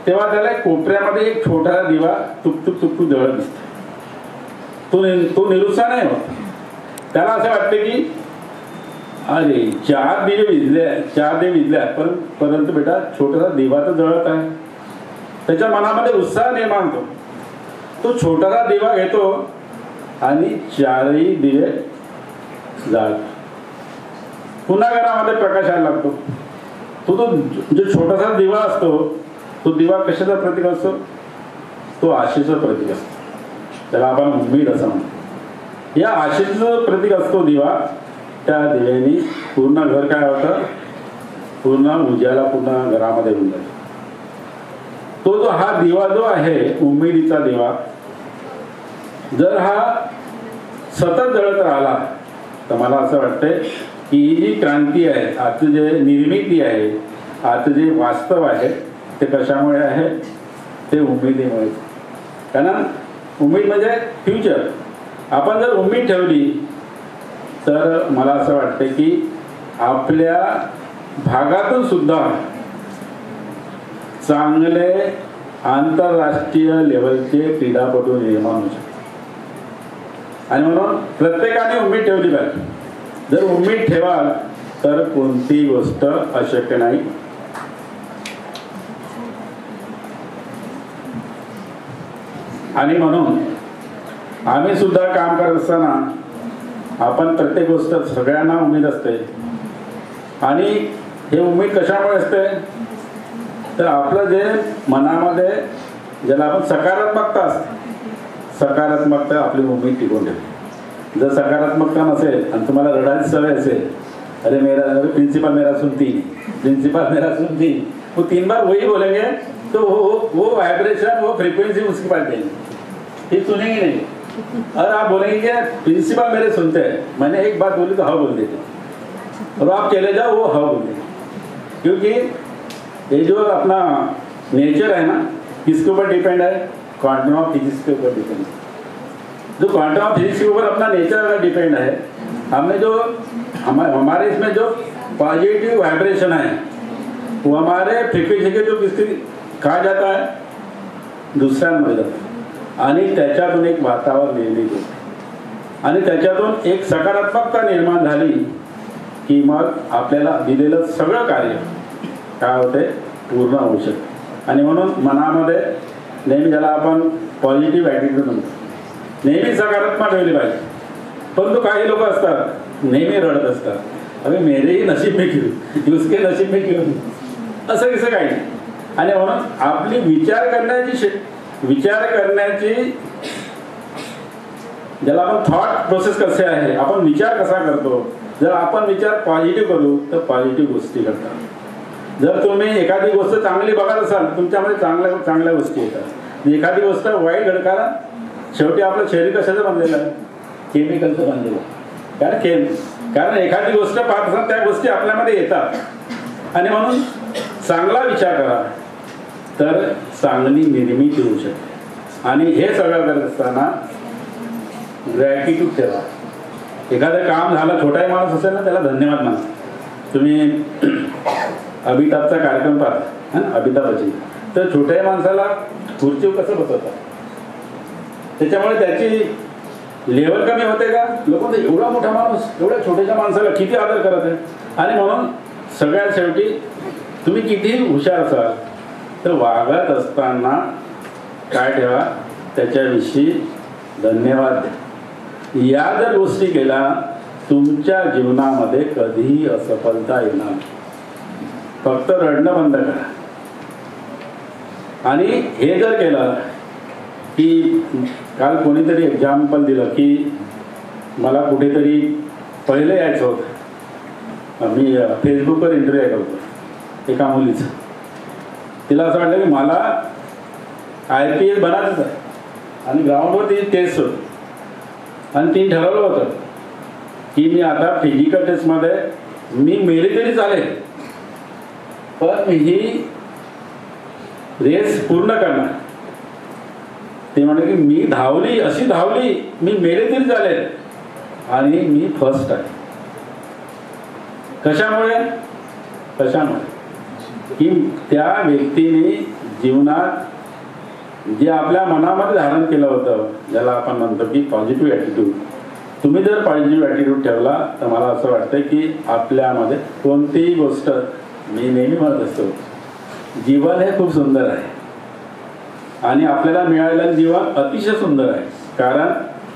तेव्हा त्याला कोपऱ्यामध्ये एक छोटा दिवा तुकतुक तुकतुक जळत दिसतो. तो निरुत्साह नाही होत. त्याला असं वाटतं की अरे 4 दिवे विजल्या परंतु बेटा छोटासा दिवा तर जळत आहे. त्याच्या मनामध्ये उत्साह निर्माण होतो. तो छोटासा दिवा घेतो आणि 4ही दिवे जाळतो. पुन्हा घरामध्ये प्रकाश यायला लागतो. तो जो छोटासा दिवा असतो तो दिवा कशाचा प्रतीक असतो? तो आशेचं प्रतीक असतो. त्याला आपण उम्मीद असं म्हणतो. या आशेचं प्रतीक असतो दिवा. त्या दिव्याने पूर्ण घर काय होतं? पूर्ण उजाला पूर्ण घरामध्ये होऊन जातो. तो जो हा दिवा जो आहे उम्मीदीचा दिवा, जर हा सतत जळत राहिला तर मला असं वाटतंय की ही जी क्रांती आहे, आजचं जे निर्मिती आहे, आजचं जे वास्तव आहे ते कशामुळे आहे? ते उमेदीमुळे. कारण उमेद म्हणजे फ्युचर. आपण जर उमेद ठेवली तर मला असं वाटतं की आपल्या भागातून सुद्धा चांगले आंतरराष्ट्रीय लेवलचे क्रीडापटू निर्माण होऊ शकतात. आणि म्हणून प्रत्येकाने उमेद ठेवली पाहिजे. जर उमेद ठेवाल तर कोणती गोष्ट अशक्य नाही. आणि म्हणून आम्ही सुद्धा काम करत असताना आपण प्रत्येक गोष्ट सगळ्यांना उमेद असते. आणि हे उमेद कशामुळे असते? तर आपलं जे मनामध्ये ज्याला आपण सकारात्मकता असते, सकारात्मकता आपली उमेद टिकून ठेवते. जर सकारात्मकता नसेल आणि तुम्हाला रडायची सवय असेल, अरे प्रिंसिपल मेरा सुनती, प्रिंसिपल मेरा सुनती, वो 3 बार वही बोलेंगे तो वो वाइब्रेशन, वो फ्रीक्वेंसी उसके पास देंगे, ये सुनेंगे नहीं. और आप बोलेंगे कि प्रिंसिपल मेरे सुनते हैं, मैंने एक बात बोली तो हाँ बोल देते, और आप चले जाओ वो हाँ बोल देंगे. क्योंकि ये जो अपना नेचर है ना, किसके ऊपर डिपेंड है? क्वांटम ऑफ फिजिक्स के ऊपर डिपेंड है. जो क्वांटम ऑफ फिजिक्स के ऊपर अपना नेचर डिपेंड है. हमने जो हमारे इसमें जो पॉजिटिव वाइब्रेशन है वो हमारे फ्रिक्वेन्सी के जो किसकी कहा जाता है? दुसऱ्यांमध्ये जातं. आणि त्याच्यातून एक वातावरण निर्मित होते आणि त्याच्यातून एक सकारात्मकता निर्माण झाली की मग आपल्याला दिलेलं सगळं कार्य काय होते? पूर्ण होऊ शकते. आणि म्हणून मनामध्ये नेहमी ज्याला आपण पॉझिटिव्ह ॲटिट्यूड म्हणतो, नेहमी सकारात्मक ठेवली पाहिजे. परंतु काही लोक असतात नेहमी रडत असतात, अरे मेरेही नशीब में क्यों, उसके नशीब में क्यों, असं कसं काही नाही. आणि म्हणून आपली विचार करण्याची ज्याला आपण थॉट प्रोसेस कसे आहे, आपण विचार कसा करतो. जर आपण विचार पॉझिटिव्ह करू तर पॉझिटिव्ह गोष्टी घडतात. जर तुम्ही एखादी गोष्ट चांगली बघत असाल तुमच्यामध्ये चांगल्या गोष्टी येतात. एखादी गोष्ट वाईट घडत, कारण शेवटी आपलं शरीर कशाचं बनलेलं आहे? केमिकलचं बनलेलं आहे. कारण एखादी गोष्ट पाहत असाल त्या गोष्टी आपल्यामध्ये येतात. आणि म्हणून चांगला विचार करा तर चांगली निर्मिती होऊ शकते. आणि हे सगळं करत असताना ग्रॅटिट्यूड ठेवा. एखादं काम झालं, छोटाही माणूस असेल ना त्याला धन्यवाद माना. तुम्ही अमिताभचा कार्यक्रम पाहता ना, अमिताभ बच्चन, तर छोट्याही माणसाला खुर्चीवर कसं बसवतात, त्याच्यामुळे त्याची लेवल कमी होते का? लोक एवढा मोठा माणूस एवढ्या छोट्याशा माणसाला किती आदर करत आहे. आणि म्हणून सगळ्यात शेवटी तुम्ही कितीही हुशार असाल तर वागत असताना काय ठेवा? त्याच्याविषयी धन्यवाद द्या. या जर गोष्टी केला तुमच्या जीवनामध्ये कधीही असफलता येणार. फक्त रडणं बंद करा. आणि हे जर केलं की काल कोणीतरी एक्झाम्पल दिलं की मला कुठेतरी पहिलं यायचं होतं, मी फेसबुकवर इंटरव्ह्यू करतो एका मुलीचं. तिला असं वाटलं की मला IPS बनायचं आहे आणि ग्राउंडवर तिची टेस्ट होती आणि तिने ठरवलं होतं की मी आता फिजिकल टेस्टमध्ये मी मेले तरी चालेल, पण ही रेस पूर्ण करणार. ते म्हणे की मी धावली, अशी धावली, मी मेले तरी चालेल आणि मी फर्स्ट आहे. कशामुळे? की त्या व्यक्तीने जीवनात जे आपल्या मनामध्ये धारण केलं होतं, ज्याला आपण म्हणतो की पॉझिटिव्ह ॲटिट्यूड. तुम्ही जर पॉझिटिव्ह ॲटिट्यूड ठेवला तर मला असं वाटतं की आपल्यामध्ये कोणतीही गोष्ट, मी नेहमी म्हणत असतो, जीवन हे खूप सुंदर आहे आणि आपल्याला मिळालेलं जीवन अतिशय सुंदर आहे, कारण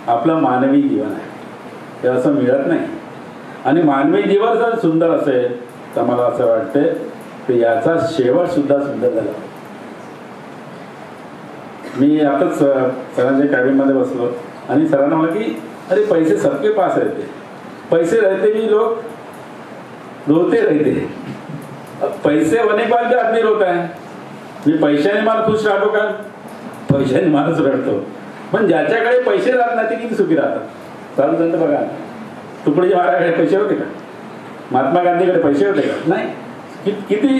आपलं मानवी जीवन आहे. ते असं मिळत नाही. आणि मानवी जीवन जर सुंदर असेल तर मला असं वाटतं की याचा शेवट सुद्धा सुंदर झाला. मी आताच सरांच्या कॅबिनमध्ये बसलो आणि सरांना म्हटलं की अरे पैसे सबके पास रहते, पैसे रहते भी लोग रोते रहते. पैसे होने के बाद भी आदमी रोता है. मी पैशाने मला खुश राहतो का? पैशाने माणूस रडतो. पण ज्याच्याकडे पैसे राहत नाही ते किती सुखी राहतात. चालू संत बघा, तुकडोजी महाराजांकडे पैसे होते का? महात्मा गांधीकडे पैसे होते का? नाही. किती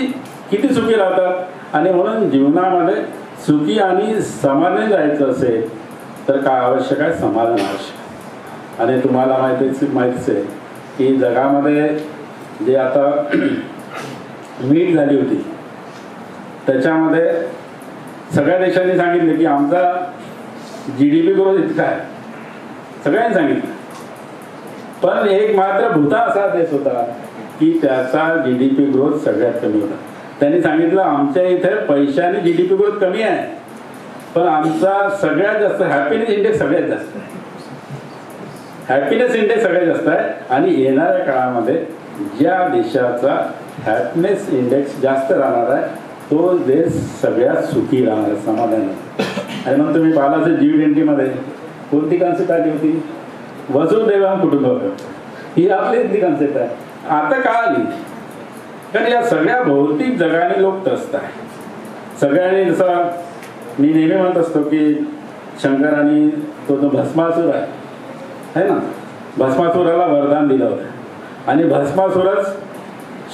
किती सुखी राहतात. आणि म्हणून जीवनामध्ये सुखी आणि समाधानी जायचं असेल तर काय आवश्यक आहे? समाधान आवश्यक. आणि तुम्हाला माहितीच आहे की जगामध्ये जे आता मीट झाली होती त्याच्यामध्ये सगळ्या देशांनी सांगितले की आमचा GDP ग्रोथ इतका आहे, सगळ्यांनी सांगितलं. पण एक मात्र भूतान असा देश होता की त्याचा GDP ग्रोथ सगळ्यात कमी होता. त्यांनी सांगितलं आमच्या इथे पैशाने GDP ग्रोथ कमी आहे, पण आमचा सगळ्यात जास्त हॅपीनेस इंडेक्स सगळ्यात जास्त आहे. हॅपीनेस इंडेक्स सगळ्यात जास्त आहे. आणि येणाऱ्या काळामध्ये ज्या देशाचा हॅपीनेस इंडेक्स जास्त राहणार आहे तो देश सगळ्यात सुखी राहणार आहे, समाधानी. आणि मग तुम्ही पाहिला असेल G20मध्ये कोणती कॉन्सेप्ट आली होती? वसुदैवम कुटुंबकम. ही आपली इथली कॉन्सेप्ट आहे. आता का आली? कारण या सगळ्या भौतिक जगाने लोक त्रस्त आहे. सगळ्यांनी जसं मी नेहमी म्हणत असतो की शंकरांनी तो भस्मासूर आहे ना, भस्मासुराला वरदान दिलं होतं आणि भस्मासुरच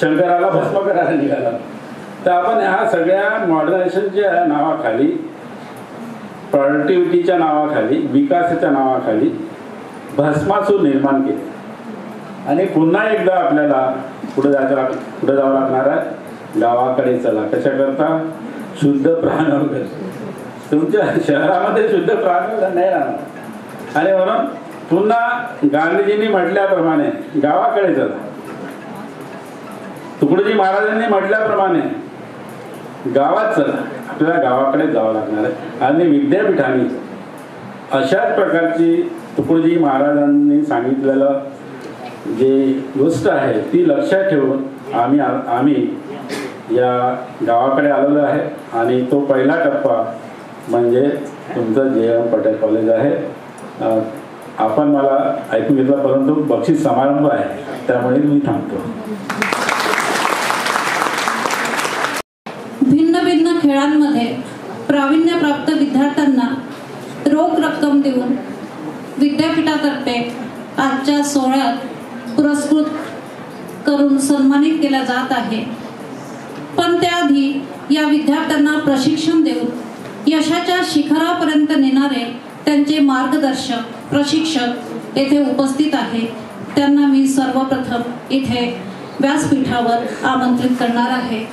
शंकराला भस्म करायला निघाला. तर आपण ह्या सगळ्या मॉडर्नायझेशनच्या नावाखाली, प्रोडक्टिव्हिटीच्या नावाखाली, विकासाच्या नावाखाली भस्मासूर निर्माण केले. आणि पुन्हा एकदा आपल्याला पुढे जावं लागणार आहे. गावाकडे चला. कशाकरता? शुद्ध प्राणवगैरे. तुमच्या शहरामध्ये शुद्ध प्राणवगैरे नाही राहणार. आणि म्हणून पुन्हा गांधीजींनी म्हटल्याप्रमाणे गावाकडे चला. तुकडोजी महाराजांनी म्हटल्याप्रमाणे गावात चला. आपल्याला गावाकडे जावं लागणार आहे. आणि विद्यापीठांनी अशाच प्रकारची तुकडोजी महाराजांनी सांगितलेलं जे गोष्ट आहे ती लक्षात ठेवून आम्ही या गावाकडे आलेलो आहे. आणि तो पहिला टप्पा म्हणजे तुमचं JM पटेल कॉलेज आहे. आपण मला ऐकून घेतलं, परंतु बक्षीस समारंभ आहे त्यामुळे मी थांबतो. भिन्न भिन्न खेळांमध्ये प्रावीण्यप्राप्त विद्यार्थ्यांना रोख रक्कम देऊन विद्यापीठातर्फे आजच्या सोहळ्यात पुरस्कृत करून सन्मानित केला जात आहे. पण त्याआधी या विद्यार्थ्यांना प्रशिक्षण देऊन यशाच्या शिखरापर्यंत नेणारे त्यांचे मार्गदर्शक, प्रशिक्षक येथे उपस्थित आहेत. त्यांना मी सर्वप्रथम इथे व्यासपीठावर आमंत्रित करणार आहे.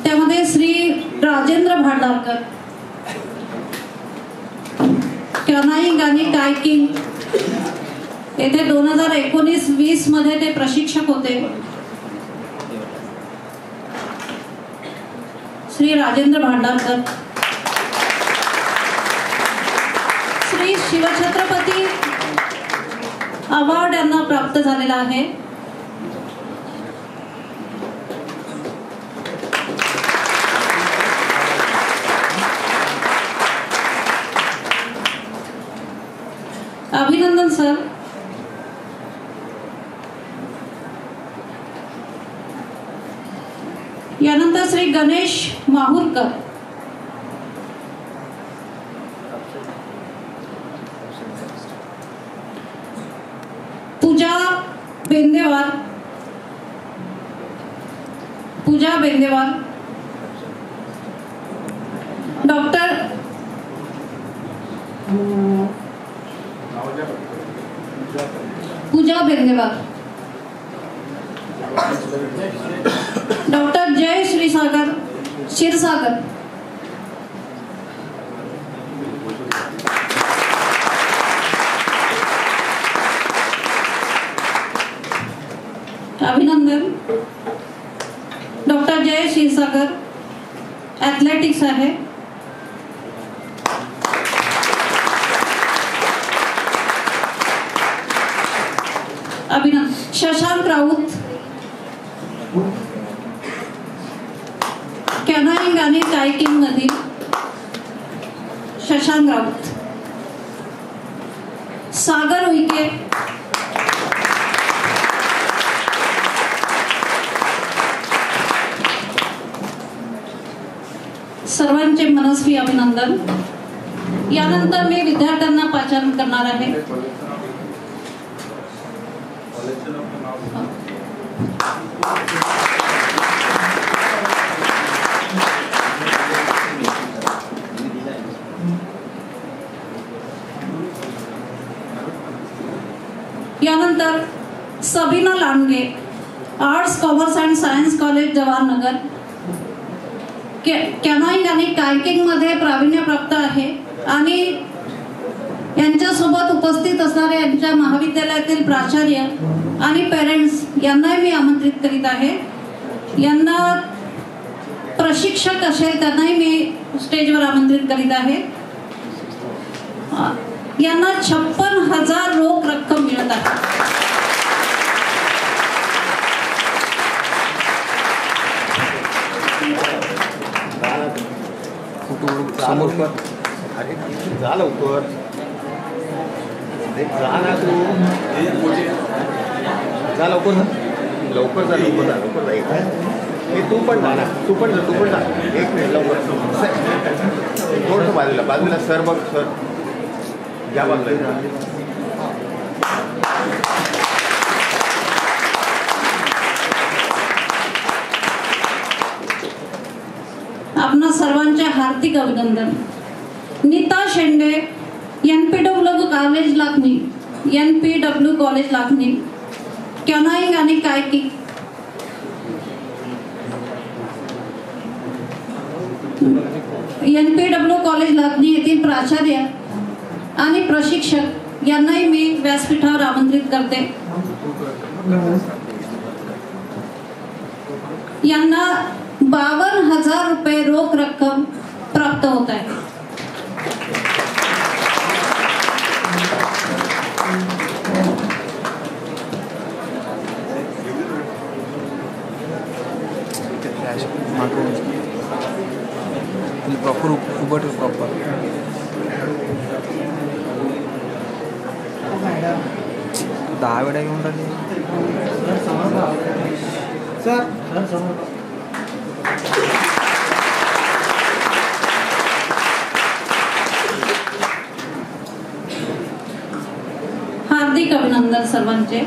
त्यामध्ये श्री राजेंद्र भांडारकर, कॅनाईंग आणि कायकिंग येथे 2019-20 मध्ये ते प्रशिक्षक होते. श्री राजेंद्र भांडारकर. श्री शिवछत्रपती अवॉर्ड यांना प्राप्त झालेला आहे. अभिनंदन सर. यानंतर श्री गणेश माहुरकर. पूजा पूजा बेंदेवार, डॉक्टर पूजा बेंदेवार, डॉक्टर जय श्रीसागर क्षीरसागर, अभिनंदन. डॉक्टर जय क्षीरसागर ॲथलेटिक्स आहे. अभिनंदन. शशांक राऊत कॅनोइंग आणि कायकिंग मधील शशांक राऊत. सागर उईके सर्वांचे मनस्वी अभिनंदन. यानंतर मी विद्यार्थ्यांना पाचारण करणार आहे. यानंतर Sabina Landge, arts commerce and science college Jawaharnagar, canoeing आणि कायकिंग मध्ये प्रावीण्य प्राप्त आहे आणि यांच्यासोबत उपस्थित असणारे यांच्या महाविद्यालयातील प्राचार्य आणि पेरेंट्स यांनाही मी आमंत्रित करीत आहे. यांना प्रशिक्षक असेल त्यांनाही मी स्टेजवर आमंत्रित करीत आहे. यांना 56,000 रोख रक्कम मिळत आहे. समोर कर. अरे जा लवकर. जा ना तू. जा लवकर ना. लवकर जा लवकर जा लवकर जा. हे तू पण जा ना. तू पण जा. एक मिनिट लवकर. थोडंसं बाजूला सर बघ सर. या बाजूला. आपणा सर्वांचे हार्दिक अभिनंदन. Neeta Shende, NPW college Lakhani, NPW college Lakhani, canoeing आणि कायकिंग, NPW कॉलेज लाखनी येथील प्राचार्य आणि प्रशिक्षक यांनाही मी व्यासपीठावर आमंत्रित करते. यांना 52,000 रुपये रोख रक्कम प्राप्त होत आहे. प्रॉपर उभं ठेव. प्रॉपर 10 वेळा घेऊन राहिले सर. हार्दिक अभिनंदन सर्वांचे.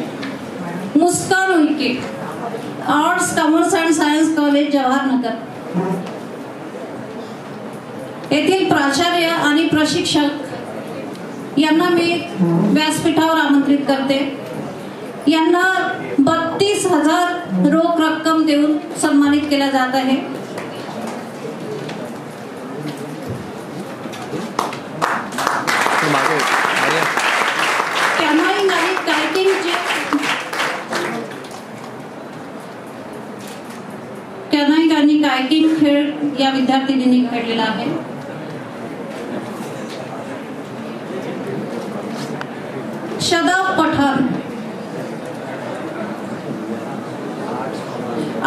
Muskan Uike, arts commerce and science college Jawaharnagar येथील प्राचार्य आणि प्रशिक्षक यांना मी व्यासपीठावर आमंत्रित करते. यांना 32,000 रोख रक्कम देऊन सन्मानित केला जात आहे. कॅनोइंग आणि कायकिंगचे कॅनोइंग आणि कायकिंग खेळ या विद्यार्थिनींनी खेळलेला आहे. Shadab Pathan,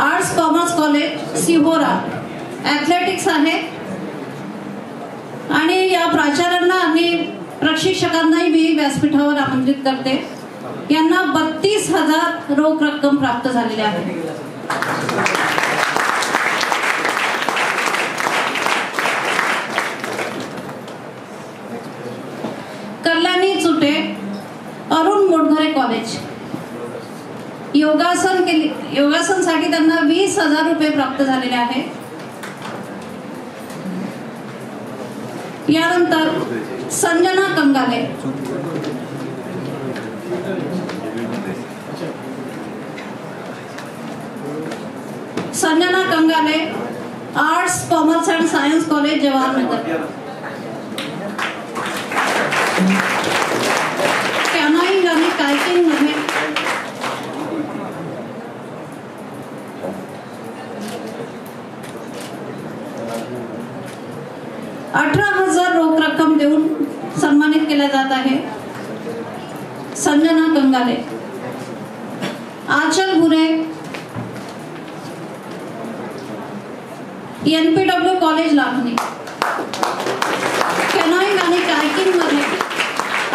arts commerce college Sihora, athletics आहे आणि या प्राचार्यांना आणि प्रशिक्षकांनाही मी व्यासपीठावर आमंत्रित करते. यांना 32,000 रोख रक्कम प्राप्त झालेली आहे. कल्याणी चुटे, अरुण मोटघरे कॉलेज, योगासनसाठी यासाठी त्यांना 20,000 रुपये प्राप्त झालेले आहे. यानंतर Sanjana Kangale, Sanjana Kangale, arts commerce and science college Jawaharnagar. Canoeing आणि कायकिंग मध्ये 18,000 रोख रक्कम देऊन सन्मानित केल्या जात आहे. संजना कंगाले. आचल भुरे, NPW कॉलेज लाखनी, कॅनॉइंग आणि कायकिंग मध्ये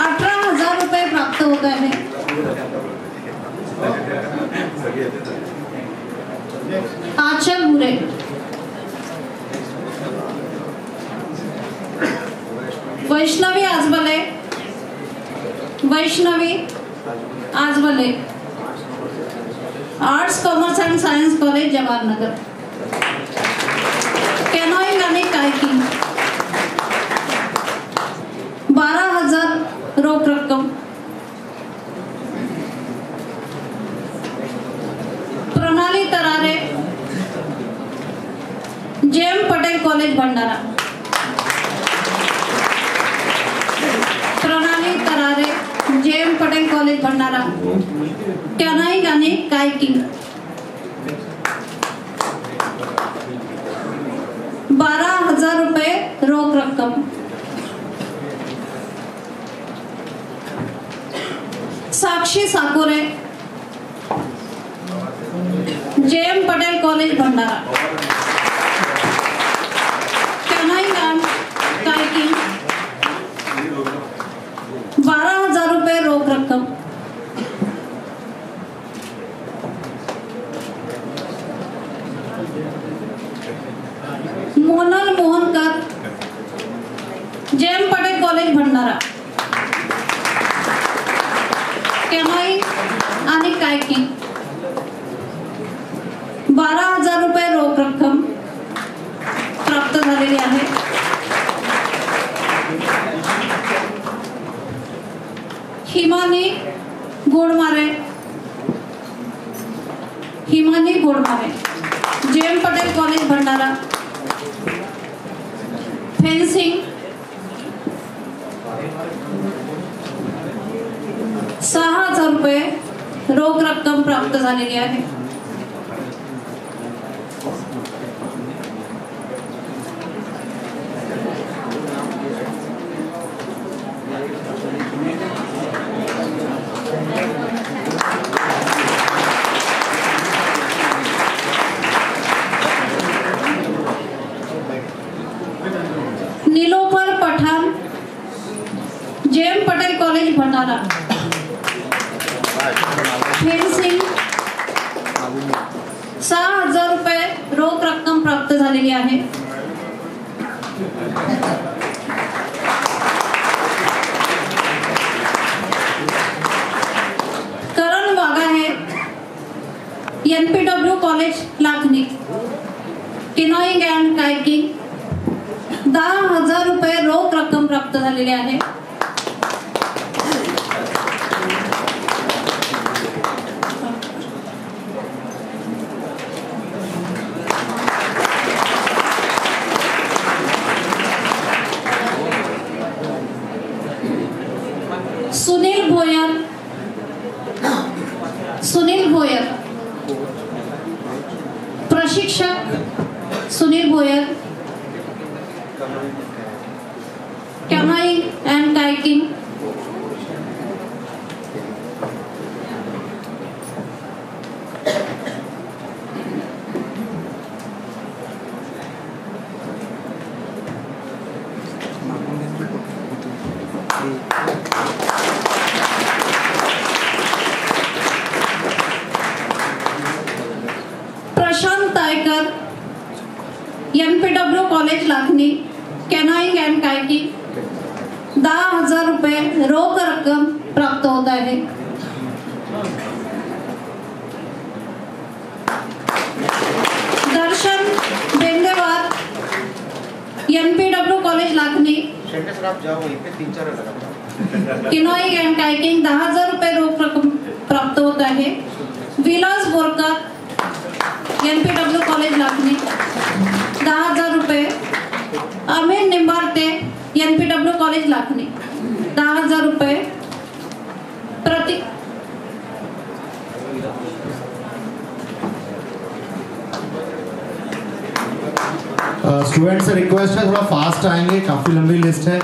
18,000 रुपये प्राप्त होत आहे. Aanchal Bhure. Vaishnavi Ajbale, Vaishnavi Ajbale, arts commerce and science college Jawaharnagar, canoeing आणि कायकिंग 12,000 रोख रक्कम. Pranali Tarare, JM Patel college Bhandara, Pranali Tarare, JM Patel college Bhandara, canoeing आणि कायकिंग 12,000 रुपये रोख रक्कम. Sakshi Sakore, JM Patel college Bhandara, canoeing आणि कायकिंग 12,000 रुपये रोख रक्कम. Monal Mohankar, JM Patel college Bhandara, canoeing आणि कायकिंग 12,000 रुपये रोख रक्कम प्राप्त झालेली आहे. Himani Godmare, Himani Godmare, JM Patel college Bhandara, fencing 6,000 रुपये रोख रक्कम प्राप्त झालेली आहे. Nilofar Pathan, JM Patel college Bhandara, fencing 6,000 रुपये रोख रक्कम प्राप्त झालेली आहे. Karan Waghahe, NPW college Lakhani, canoeing and kayaking 10,000 रुपये रोख रक्कम प्राप्त झालेली आहे. सुनील भोयर, सुनील भोयर, प्रशिक्षक सुनील भोयर, कॅनॉइंग अँड कायकिंग 10,000 रुपये रोख रक्कम प्राप्त होत आहे. NPW कॉलेज लाखनी, शेंडे सर आप जाओ, वहीं पे 3-4 लगा। किनोइंग एंड कायकिंग 10,000 रुपये रोख रक्कम प्राप्त होत आहे। विलास बोरकर NPW कॉलेज लाखनी 10,000 रुपये। अमीर निंबारते NPW कॉलेज लाखनी 10,000 रुपये। प्रतीक स्टूडेंट से रिक्वेस्ट है थोड़ा फास्ट आएंगे, काफी लंबी लिस्ट है।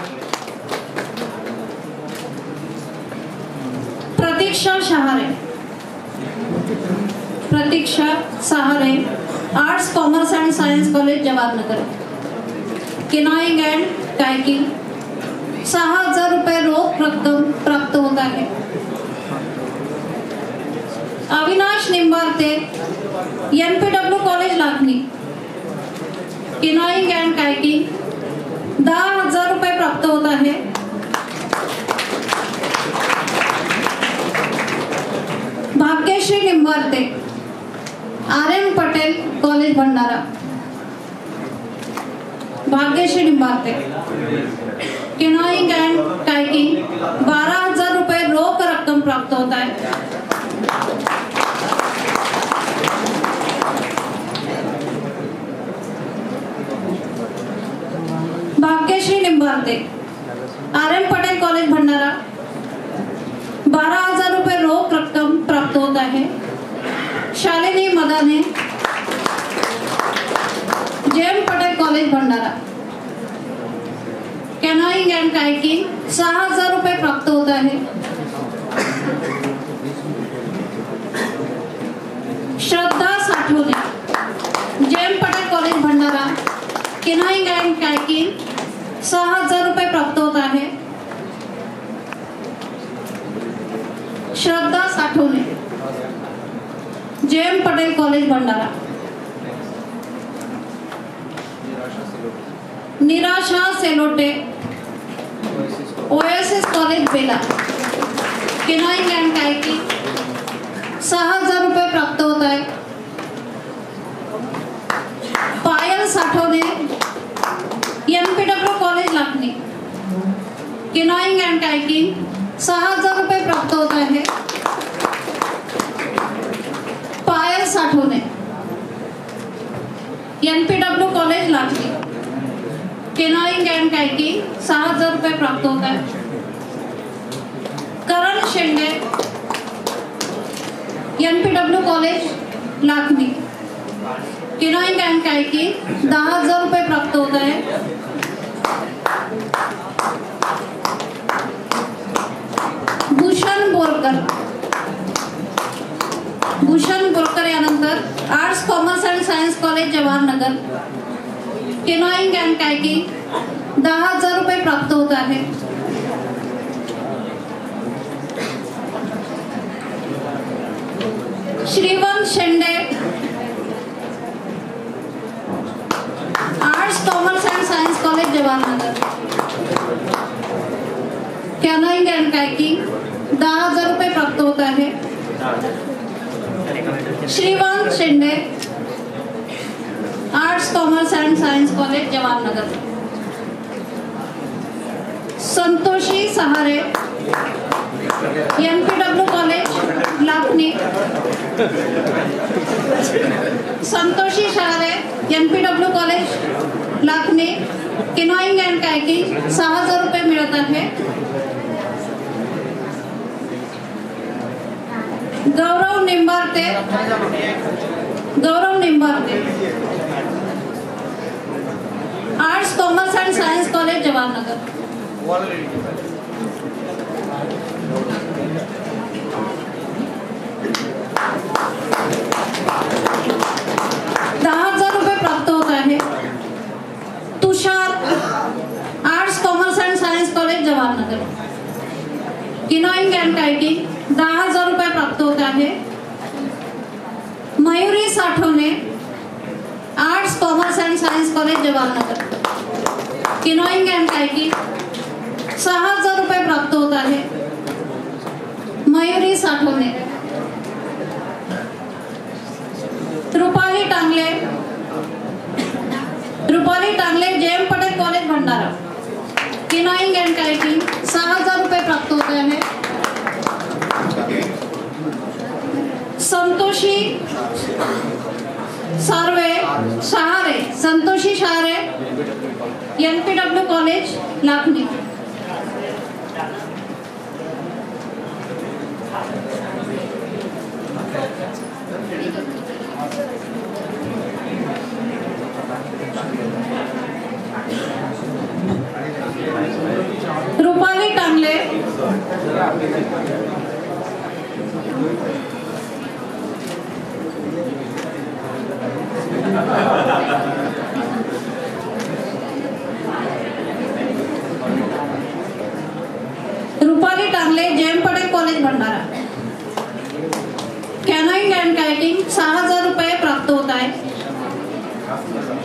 Pratiksha Sahare arts commerce and science college Jawaharnagar, canoeing and kayaking 6,000 रुपये रोख रक्कम प्राप्त होत आहे। Avinash Nimbarte NPW college Lakhani, canoeing and kayaking 10,000 रुपये प्राप्त होत आहे। Bhagyashree Nimbarte RM Patel college Bhandara, Bhagyashree Nimbarte canoeing and kayaking 12,000 रुपये रोख रक्कम प्राप्त होत आहे। भाग्यश्री निंबारते RM पटेल कॉलेज भंडारा 12,000 रुपये रोख रक्कम प्राप्त होत आहे। Shalini Madane JM Patel college Bhandara, canoeing and kayaking 6,000 रुपये प्राप्त होत आहे। श्रद्धा साठवणे JM Patel college Bhandara, canoeing and kayaking 6,000 रुपये प्राप्त होत आहे। श्रद्धा साठवणे JM Patel college Bhandara. Nirasha Selote OSS college Bela, canoeing and kayaking 6,000 रुपये प्राप्त होत आहे। Payal Sathawane NPW college Lakhani, canoeing and kayaking 6,000 रुपये प्राप्त होत आहे। Payal Sathawane NPW college Lakhani, canoeing and kayaking 6,000 रुपये प्राप्त होत आहे। Karan Shende NPW college Lakhani, canoeing and kayaking 10,000 रुपये प्राप्त होत आहे। भूषण बोरकर यानंतर arts commerce and science college Jawaharnagar, canoeing and kayaking 10,000 रुपये प्राप्त होत आहे। Shrivant Shende arts commerce and science college Jawaharnagar, canoeing and kayaking 10,000 रुपये प्राप्त होत आहे। Shrivant Shende arts commerce and science college Jawaharnagar. Santoshi Sahare NPW college Lakhani, Santoshi Sahare NPW college Lakhani, canoeing and kayaking 6,000 रुपये मिळत आहे। Gaurav Nimbarte arts commerce and science college Jawaharnagar, 10,000 रुपये प्राप्त होत आहे। Tushar arts commerce and science college Jawaharnagar, canoeing and kayaking 10,000 रुपये प्राप्त होत आहे। मयुरी साठवणे arts commerce and science college Jawaharnagar, canoeing and kayaking 6,000 रुपये प्राप्त होत आहे। मयुरी साठवणे रुपाली टांगले JM Patel Patel college Bhandara canoeing end kayaking 6000 रुपये प्राप्त होते हैं। संतोषी शहारे NPW college Lakhani. Rupali Tangle JM Patel college Bhandara canoeing and kayaking 6000 रुपये प्राप्त होता है।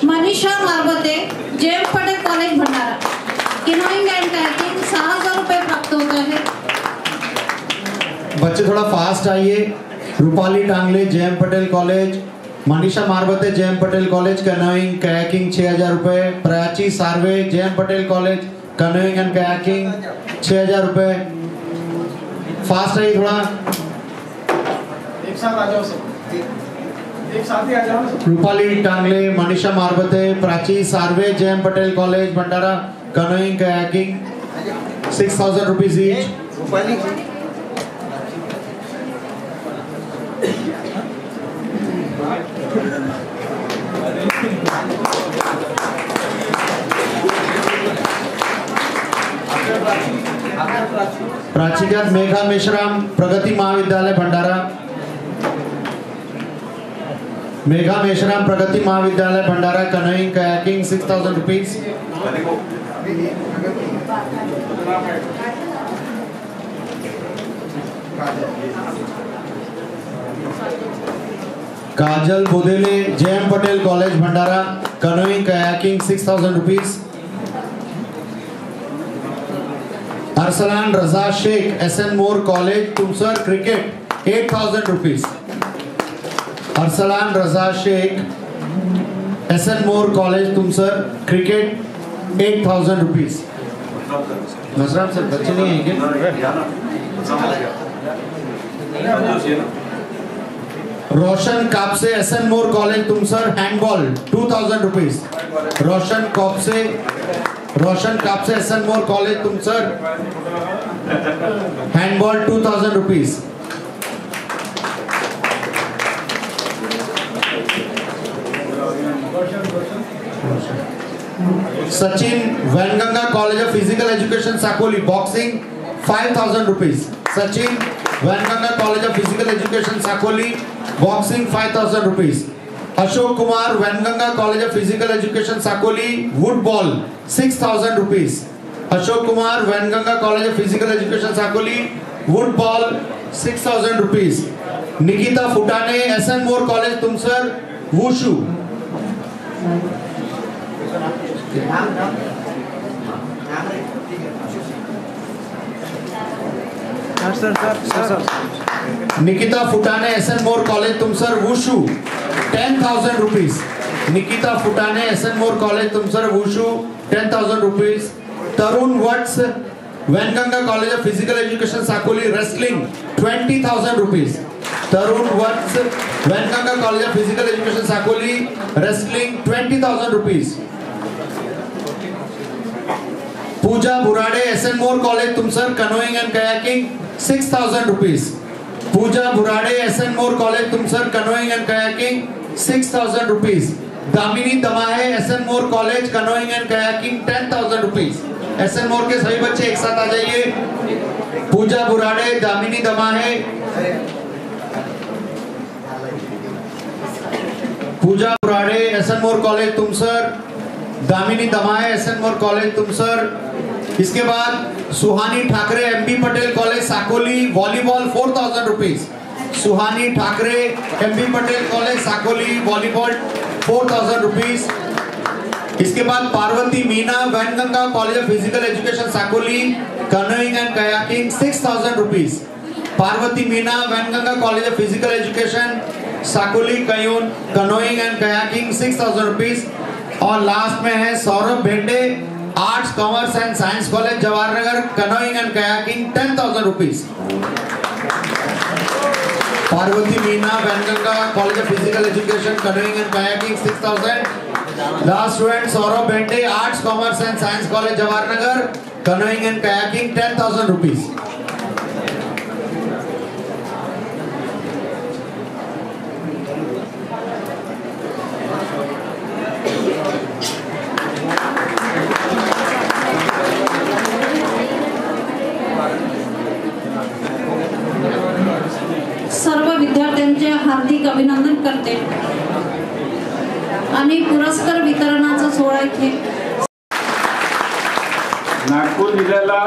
Manisha Marbate JM Patel college Bhandara canoeing and kayaking 6000 रुपये प्राप्त होता है। बच्चे थोड़ा फास्ट आइए। Rupali Tangle JM Patel college, Manisha Marbate JM Patel college canoeing kayaking 6000 रुपये। Prachi Sarve JM Patel college canoeing and kayaking 6000 रुपये। फास्ट आइए थोड़ा, एक साथ आ जाओ सब, एक साथ ही आ जाओ। Rupali Tangle, Manisha Marbate, Prachi Sarve JM Patel college Bhandara canoeing kayaking 6000 rupees each. Rupali प्राचीगत मेघा मेश्राम प्रगति महाविद्यालय भंडारा, मेघा मेश्राम प्रगति महाविद्यालय Bhandara canoeing kayaking 6000 rupees. Kajal Bodele JM Patel college Bhandara canoeing kayaking 6000 rupees. Arsalan Raza Shaikh SN More college Tumsar cricket 8000 rupees. Arsalan Raza Shaikh SN More college Tumsar cricket 8000 rupees. Masram sir बच्चे नहीं हैं क्या? Roshan Kapse SN More college Tumsar handball 2000 rupees. Roshan Kapse SN More college Tumsar handball 2000 rupees. Sachin Wainganga college of physical education Sakoli boxing 5000 rupees. Sachin Wainganga college of physical education Sakoli boxing 5000 rupees. Ashok Kumar Wainganga college of physical education Sakoli woodball 6000 rupees. Ashok Kumar Wainganga college of physical education Sakoli woodball 6000 rupees. Nikita Futane SN More college Tumsar wushu Nikita Futane SN More college Tumsar wushu 10,000 rupees. Nikita Futane SN More college Tumsar wushu 10,000 rupees. Tarun Vats Wainganga college of physical education Sakoli wrestling 20,000 rupees. Tarun Vats Wainganga college of physical education Sakoli wrestling 20,000 rupees. Pooja Burade SN More college Tumsar canoeing and kayaking 6,000 rupees. Pooja Burade SN More college Tumsar canoeing and kayaking 6,000 rupees. Damini Damahe SN More college canoeing and kayaking 10,000 rupees. SN मोर के सभी बच्चे एक साथ आ जाइए। पूजा बुराड़े, दामिनी दमाहे, पूजा Burade SN More college Tumsar, Damini Damahe SN More college Tumsar. इसके बाद Suhani Thackeray MB Patel college Sakoli volleyball 4,000 rupees. Suhani Thackeray MB Patel college Sakoli volleyball 4,000 rupees. इसके बाद Parvati Meena Wainganga college of physical education Sakoli canoeing and kayaking 6,000 rupees. Parvati Meena Wainganga college of physical education Sakoli canoeing and kayaking 6,000 rupees. और लास्ट में है Saurabh Bhende, arts commerce end science college Jawahar Nagar, canoeing end kayaking 10,000 rupees. Parvati Meena Wainganga college of physical education, canoeing end kayaking 6,000। Last student Saurabh Bhende, arts commerce end science college Jawahar Nagar, canoeing end kayaking 10,000 rupees. सर्व विद्यार्थ्यांचे हार्दिक अभिनंदन करते आणि पुरस्कार वितरणाचा सोहळा इथे नागपूर जिल्ह्याला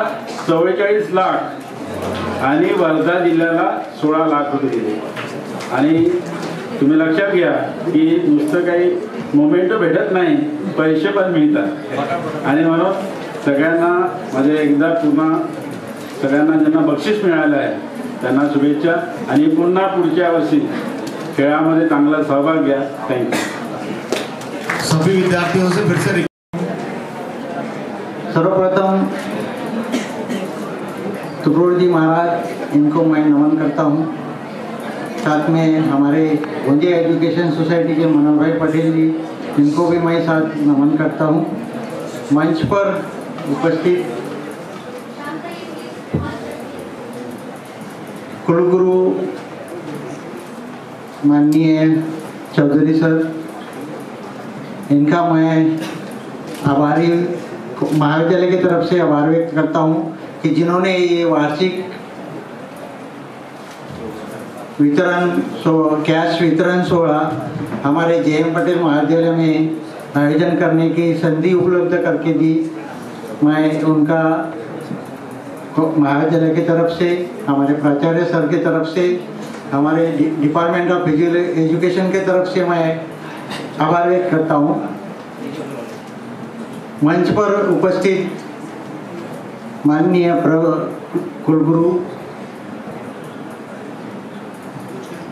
44 लाख आणि वर्धा जिल्ह्याला 16 लाख रुपये दिले। आणि तुम्ही लक्षात घ्या की नुसतं काही मोमेंटो भेटत नाही, पैसे पण मिळतात। आणि म्हणून सगळ्यांना म्हणजे एकदा पुन्हा सगळ्यांना ज्यांना बक्षीस मिळालं आहे त्यांना शुभेच्छा आणि पुन्हा पुढच्या वर्षी खेळामध्ये चांगला सहभाग घ्या। थँक्यू। सभी विद्यार्थियों से फिर से सर्वप्रथम तुकरोड़ जी महाराज, इनको मैं नमन करता हूँ। साथ में हमारे गोंदिया एजुकेशन सोसाइटी के मनोहर भाई पटेल जी, इनको भी मैं साथ नमन करता हूँ। मंच पर उपस्थित कुलगुरु माननीय चौधरी सर, इनका मैं आभारी महाविद्यालय की तरफ से आभार व्यक्त करता हूँ कि जिन्होंने ये वार्षिक वितरण कैश वितरण सोहळा हमारे JM पटेल महाविद्यालय में आयोजन करने की संधि उपलब्ध करके दी। मैं उनका महाविद्यालय की तरफ से, हमारे प्राचार्य सर की तरफ से, हमारे डिपार्टमेंट ऑफ फिजिकल एजुकेशन की तरफ से मैं आभार व्यक्त करता हूँ। मंच पर उपस्थित माननीय कुलगुरु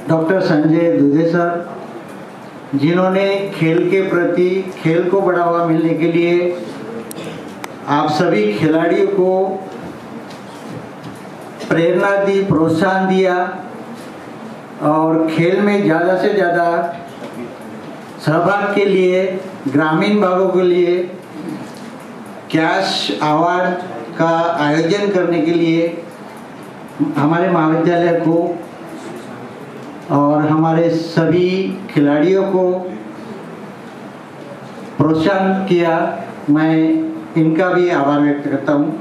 डॉक्टर संजय दुधे सर, जिन्होंने खेल के प्रति, खेल को बढ़ावा मिलने के लिए आप सभी खिलाड़ियों को प्रेरणा दी, प्रोत्साहन दिया और खेल में ज़्यादा से ज़्यादा सहभाग के लिए ग्रामीण भागों के लिए कैश अवार्ड का आयोजन करने के लिए हमारे महाविद्यालय को और हमारे सभी खिलाड़ियों को प्रोत्साहन किया। मैं इनका भी आभार व्यक्त करता हूँ।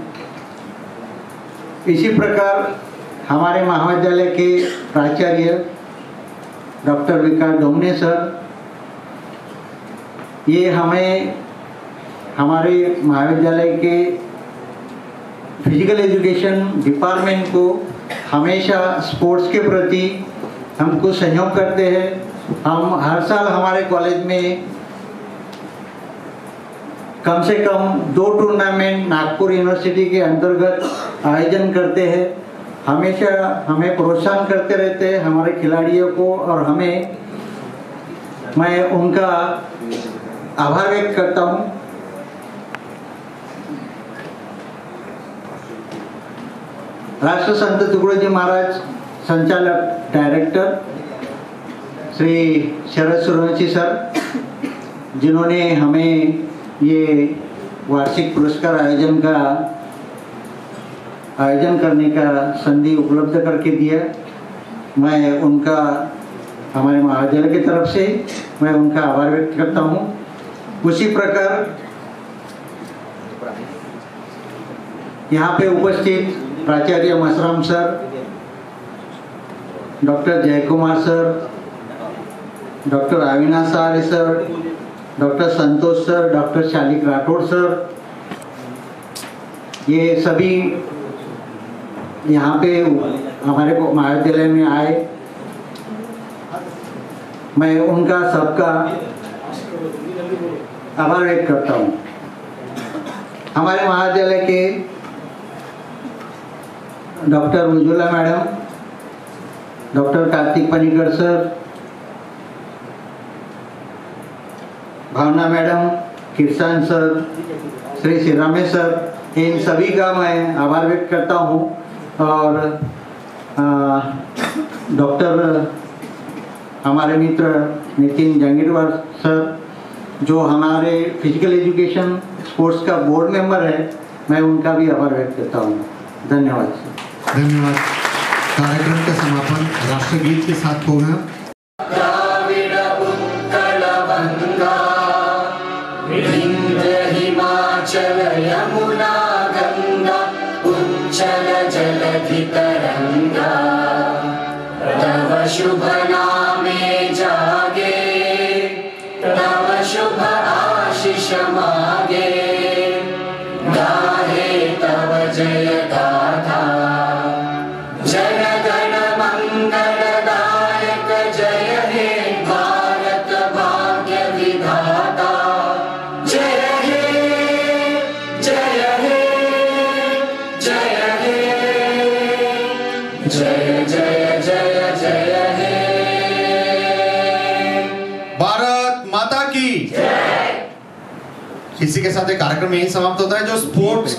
इसी प्रकार हमारे महाविद्यालय के प्राचार्य डॉक्टर विकास डोमने सर, ये हमें हमारे महाविद्यालय के फिजिकल एजुकेशन डिपार्टमेंट को हमेशा स्पोर्ट्स के प्रति हमको सहयोग करते हैं। हम हर साल हमारे कॉलेज में कम से कम 2 टूर्नामेंट नागपुर यूनिवर्सिटी के अंतर्गत आयोजन करते हैं। हमेशा हमें प्रोत्साहन करते रहते हैं हमारे खिलाड़ियों को और हमें, मैं उनका आभार व्यक्त करता हूँ। राष्ट्र संत तुकडोजी जी महाराज संचालक डायरेक्टर श्री शरद सूर्यवंशी सर, जिन्होंने हमें ये वार्षिक पुरस्कार आयोजन करने का संधि उपलब्ध करके दिया। मैं उनका, हमारे महाविद्यालय की तरफ से मैं उनका आभार व्यक्त करता हूँ। उसी प्रकार यहाँ पे उपस्थित प्राचार्य Masram sir, doctor Jaykumar sir, doctor Avinash Arya sir, doctor Santosh sir, doctor Shalik Rathod sir, ये सभी यहाँ पे हमारे महाविद्यालय में आए। मैं उनका सबका आभार व्यक्त करता हूँ। हमारे महाविद्यालय के doctor Ujjwala madam, doctor Kartik Panikar sir, Bhavana madam, Kirsan sir, Shri Shrirame sir, इन सभी का मैं आभार व्यक्त करता हूँ। और डॉक्टर हमारे मित्र नितिन जंगीरवार सर, जो हमारे फिजिकल एजुकेशन स्पोर्ट्स का बोर्ड मेंबर है, मैं उनका भी आभार व्यक्त करता हूँ। धन्यवाद सर। धन्यवाद। कार्यक्रम का समापन राष्ट्रगीत के साथ होगा। द्राविड उत्कल गंगा विंध्य हिमाचल यमुना गंगा उच्चल जलधि तरंगा तव शुभ नामे जागे तव शुभ आशीष मागे गाहे तव जय गाथा जन गण मंगलदायक जय हे भारत भाग्य विधाता जय हे जय हे जय हे जय जय जय जय हे भारत माता की जय। इसी के साथ ये कार्यक्रम यही समाप्त होता है। जो स्पोर्ट्स